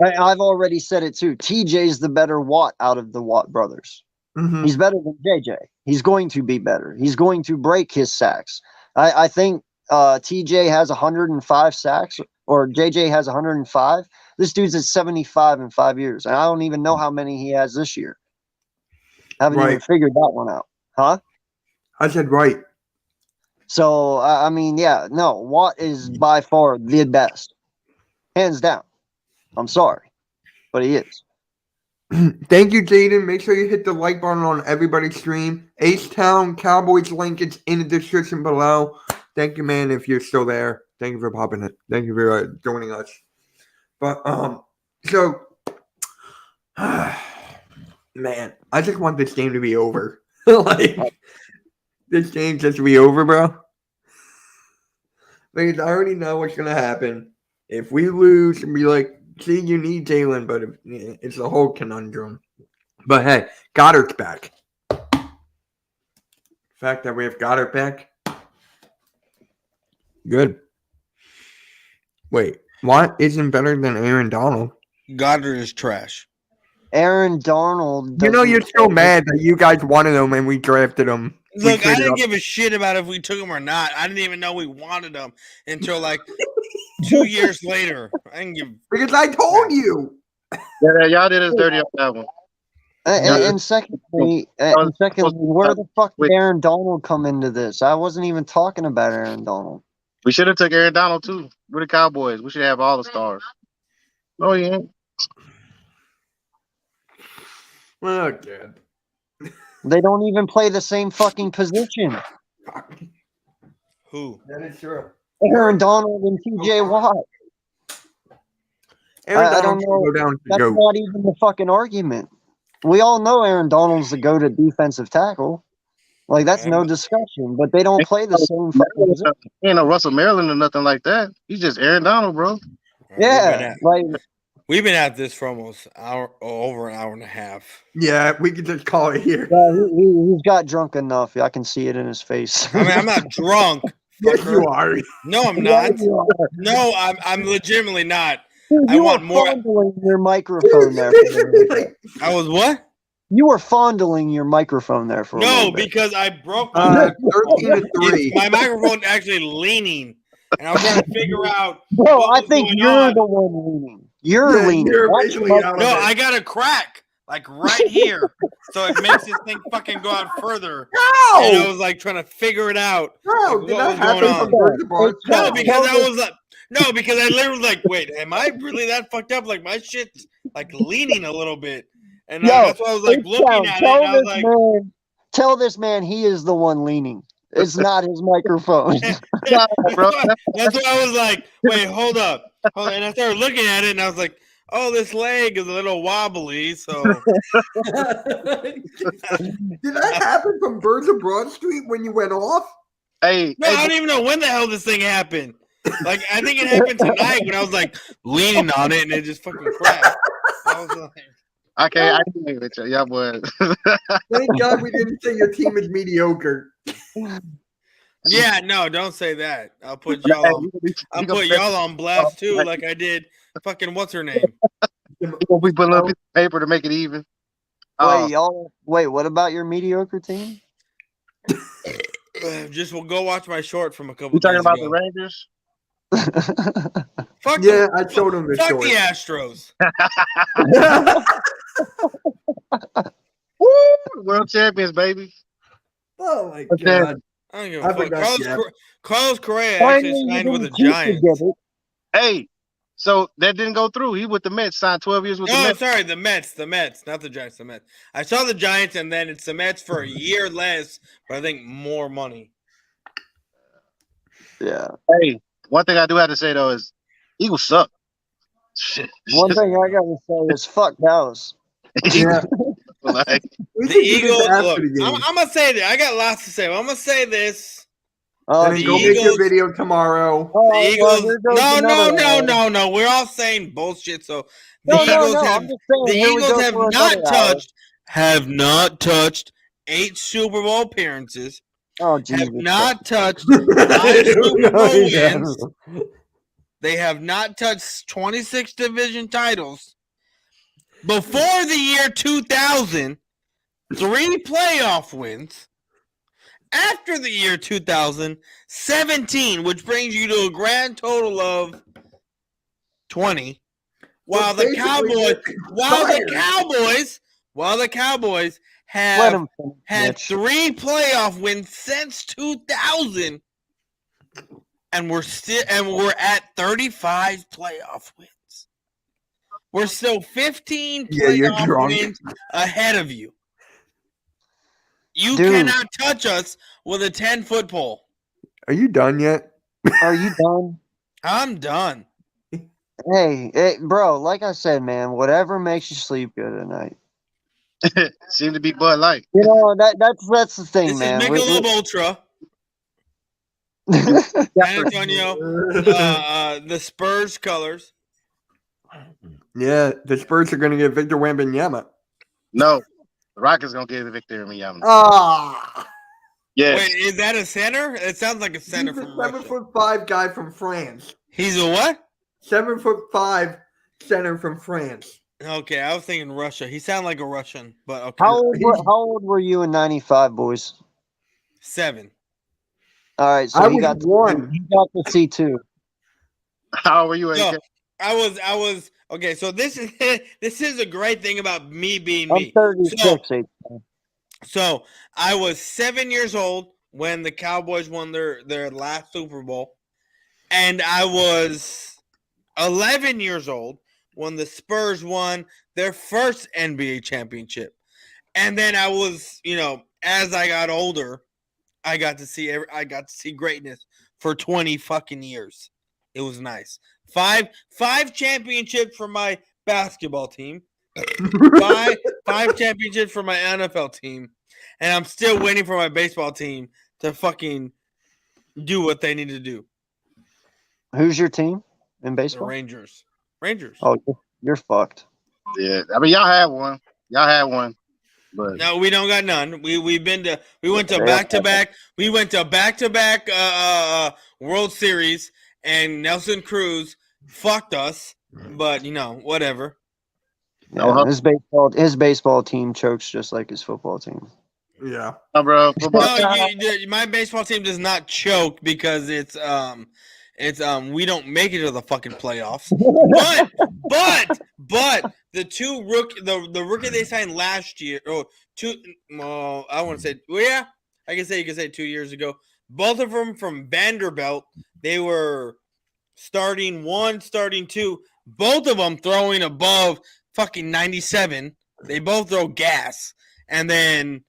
I've already said it too. TJ's the better Watt out of the Watt brothers. Mm-hmm. He's better than JJ. He's going to be better. He's going to break his sacks. I think TJ has 105 sacks, or JJ has 105. This dude's at 75 in 5 years, and I don't even know how many he has this year. Haven't even figured that one out, huh? I said right. So I mean, yeah, no, Watt is by far the best, hands down. I'm sorry, but he is. Thank you, Jaden. Make sure you hit the like button on everybody's stream. H-Town Cowboys link is in the description below. Thank you, man, if you're still there. Thank you for popping it. Thank you for joining us. But, so, man, I just want this game to be over. This game just to be over, bro. Because I already know what's going to happen. If we lose and be like, see, you need Jalen, but it's a whole conundrum. But hey, Goddard's back. The fact that we have Goddard back, good. Wait, Watt isn't better than Aaron Donald. Goddard is trash. Aaron Donald. You know you're so mad that you guys wanted him and we drafted him. Look, I didn't give a shit about if we took him or not. I didn't even know we wanted him until like 2 years later. I didn't give. Because I told you. Yeah, y'all did us dirty on that one. And secondly, where the fuck did Aaron Donald come into this? I wasn't even talking about Aaron Donald. We should have took Aaron Donald too. We're the Cowboys. We should have all the stars. Oh yeah. Oh, God. They don't even play the same fucking position. Who? That is true. Aaron Donald and TJ Watt. Aaron I Donald don't should know. go down to That's GOAT. not even the fucking argument. We all know Aaron Donald's the go-to defensive tackle. Like, that's no discussion. But they don't play the same fucking position. Ain't no Russell Maryland or nothing like that. He's just Aaron Donald, bro. Yeah, We've been at this for almost over an hour and a half. Yeah, we could just call it here. yeah, he's got drunk enough. I can see it in his face. I mean, I'm not drunk. Yes, you are. No, I'm not. No, I'm legitimately not. Dude, I want more. fondling your microphone there. I was what? You were fondling your microphone there for a No, little bit. because I broke my 13-3. my microphone actually leaning, and I was trying to figure out. Bro, what I was think going you're on. the one leaning. You're leaning. You're That's basically what- out of No, it. I got a crack like right here, so it makes this thing fucking go out further. And I was like trying to figure it out. No, like, did what that was happen going from on? Birds of Broad? No, because I was like, no, because I literally was like, wait, am I really that fucked up? Like my shit's like leaning a little bit, and that's why I was like looking at it, and I was like, tell this man he is the one leaning. It's not his microphone. Bro, that's why I was like, wait, hold up, and I started looking at it, and I was like, oh, this leg is a little wobbly, so. Did that happen from Birds of Broad Street when you went off? hey, No, I don't even know when the hell this thing happened. Like, I think it happened tonight when I was like leaning on it and it just fucking crashed. I was like, I can't with you. Yeah, boy. Thank God we didn't say your team is mediocre. yeah, no, don't say that. I'll put y'all on blast too, like I did. Fucking what's her name? We put a piece of paper to make it even. Wait, what about your mediocre team? Just we'll go watch my short from a couple. You talking days about ago. the Rangers? Fuck Yeah, I showed him the fuck short. the Astros. Woo! World champions, baby. Oh my Okay. God. I don't give I a fuck. forgot that. Carlos Correa actually signed with the Giants. Hey, so that didn't go through. He with the Mets, signed 12 years with the No, Mets. sorry, the Mets, not the Giants, the Mets. I saw the Giants, and then it's the Mets for a year less, but I think more money. Yeah. Hey, one thing I do have to say though is Eagles suck. Shit. One thing I gotta say is fuck Dallas. Yeah. Like, We The should do this Eagles. after Look, the game. I'm gonna say that. I got lots to say. But I'm gonna say this. Oh, Then the go make Eagles- your video tomorrow. The Eagles. here goes another No. We're all saying bullshit. So the No, Eagles no, have I'm just saying, the here we Eagles go have for not another hour. touched 8 Super Bowl appearances. Oh, Jesus. Have not touched 5 Super Bowl wins. They have not touched 26 division titles. Before the year 2000, 3 playoff wins. After the year 2000, 17, which brings you to a grand total of 20. While Well, the Cowboys Let have him finish, had Mitch. 3 playoff wins since 2000, and we're at 35 playoff wins. We're still 15 Yeah, you're playoff drunk. wins ahead of you. You Dude. cannot touch us with a 10-foot pole. Are you done yet? Are you done? I'm done. Hey, bro, like I said, man, whatever makes you sleep good at night. seem to be Bud Light. You know, that's the thing, This man. is Michelob Ultra, San Antonio, the Spurs colors. Yeah, the Spurs are going to get Victor Wembanyama. No, the Rockets gonna get Victor in Miami. Ah, Yes. Wait, is that a center? It sounds like a center he's a from Russia. 7'5" guy from France. He's a what? 7'5" center from France. Okay, I was thinking Russia. He sounded like a Russian, but okay. how old were you in '95, boys? 7. All right, so I you was got one. you got the C2. How old were you, AK? No, I was Okay, so this is this is a great thing about me being I'm me. 36. So I was 7 years old when the Cowboys won their last Super Bowl, and I was 11 years old when the Spurs won their first NBA championship. And then I was, as I got older, I got to see greatness for 20 fucking years. It was nice. Five championships for my basketball team. Five championships for my NFL team. And I'm still waiting for my baseball team to fucking do what they need to do. Who's your team in The baseball? Rangers. Oh, you're fucked. Yeah, I mean y'all had one. But No, we don't got none. We went to Yeah. back to back. We went to back to back World Series, and Nelson Cruz fucked us. But whatever. Yeah, his baseball team chokes just like his football team. Yeah. bro, football. No, my baseball team does not choke because it's we don't make it to the fucking playoffs. But the rookie they signed last year, I want to say, well, yeah, you can say 2 years ago. Both of them from Vanderbilt. They were starting 1, starting 2. Both of them throwing above fucking 97. They both throw gas, and then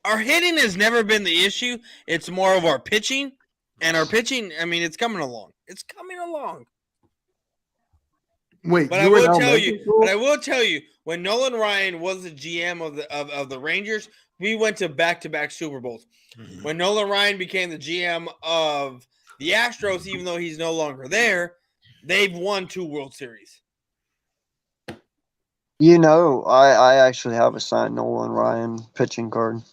our hitting has never been the issue. It's more of our pitching. And our pitching, I mean, it's coming along. It's coming along. Wait, But I will tell you, when Nolan Ryan was the GM of the Rangers, we went to back-to-back Super Bowls. Mm-hmm. When Nolan Ryan became the GM of the Astros, even though he's no longer there, they've won 2 World Series. I actually have a signed Nolan Ryan pitching card.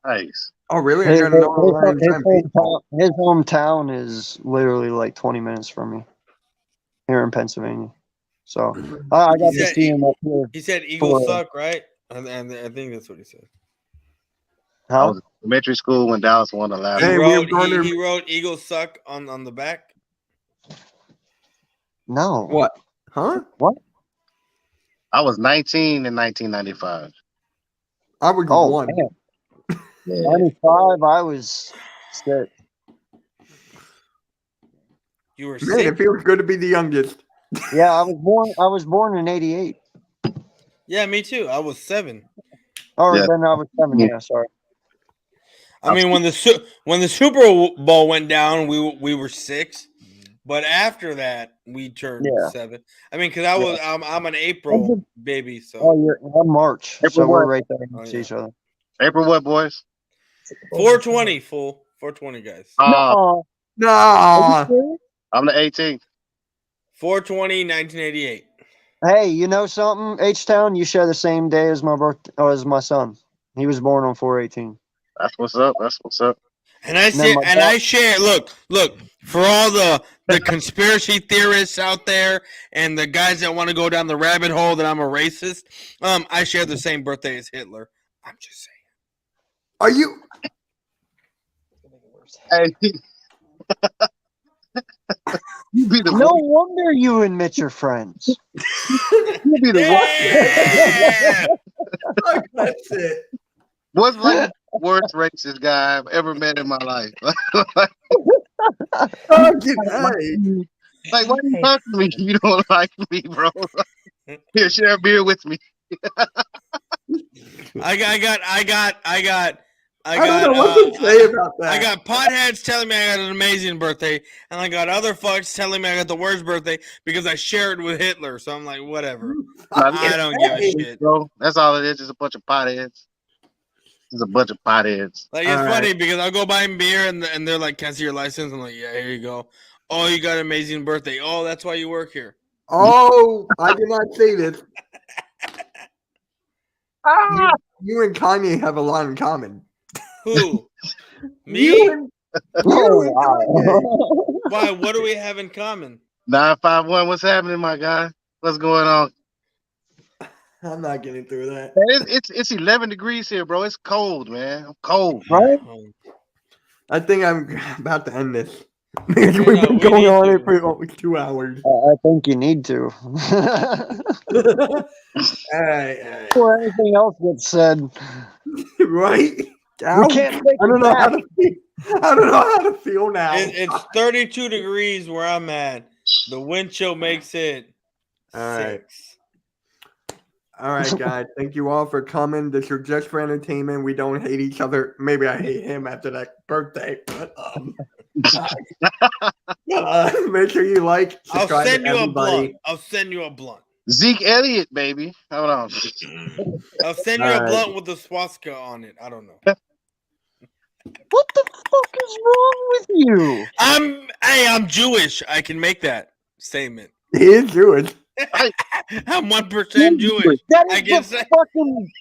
Nice. Oh, really? His I hometown is literally like 20 minutes from me here in Pennsylvania. So I got to see him up here. He said Eagles suck, right? And I think that's what he said. I was in elementary school when Dallas won the last. He wrote Eagles suck on the back. No. What? Huh? What? I was 19 in 1995. I was 1. Man. 95, I was 6. You were 6? Man, it feels good to be the youngest. Yeah, I was born in 88. Yeah, me too. I was 7. Oh, yeah. Then I was 7. Yeah, sorry. I mean, when the Super Bowl went down, we were 6, but after that we turned 7. I mean, because I'm an April baby, so. I'm March, so we're right there next to each other. April what, boys? 420, fool. 420, guys. No. I'm the 18th. 420, 1988. Hey, you know something? H-Town, you share the same day as my birthday, or as my son. He was born on 4/18. That's what's up. And I share. Look, for all the conspiracy theorists out there and the guys that want to go down the rabbit hole that I'm a racist. I share the same birthday as Hitler. I'm just saying. Are you? Hey. You be the no wonder you admit your friends. You be the one. That's it. What's like the worst racist guy I've ever met in my life? Like, why do you talk to me? You don't like me, bro. Here, share a beer with me. I don't know what to say about that. I got potheads telling me I got an amazing birthday, and I got other fucks telling me I got the worst birthday because I shared with Hitler. So I'm like, whatever. I don't give a shit. Bro, that's all it is. Just a bunch of potheads. It's a bunch of potheads. Like, it's funny because I'll go buy them beer and they're like, "Can I see your license?" I'm like, "Yeah, here you go." Oh, you got an amazing birthday. Oh, that's why you work here. Oh, I did not say this. You and Kanye have a lot in common. Who? Me? You and Kanye. Why? What do we have in common? 951. What's happening, my guy? What's going on? I'm not getting through that. It's 11 degrees here, bro. It's cold, man. I'm cold. Right? I think I'm about to end this. We've No, been we going need on to. it for almost 2 hours. I think you need to. All right. Before anything else gets said, Right? we Ouch. can't take I don't it know how back. to feel. I don't know how to feel now. It's 32 degrees where I'm at. The wind chill makes it All right. 6. All right, guys. Thank you all for coming. This was just for entertainment. We don't hate each other. Maybe I hate him after that birthday. But make sure you like, I'll subscribe send to you a everybody. blunt. I'll send you a blunt. Zeke Elliott, baby. Hold on. I'll send you All a right. blunt with the swastika on it. I don't know. What the fuck is wrong with you? I'm Jewish. I can make that statement. He is Jewish. I'm 1% Jewish. That I is can the say fucking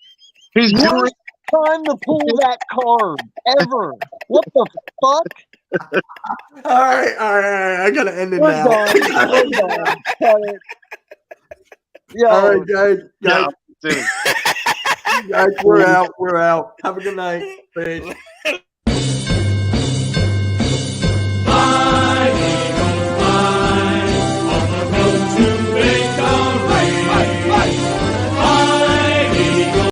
He's Jewish. worst time to pull that card ever. What the fuck? All right. I gotta end it We're now. done. We're done. Cut it. Yo, All right, guys. Yeah, silly. Guys, we're out. Have a good night. Peace.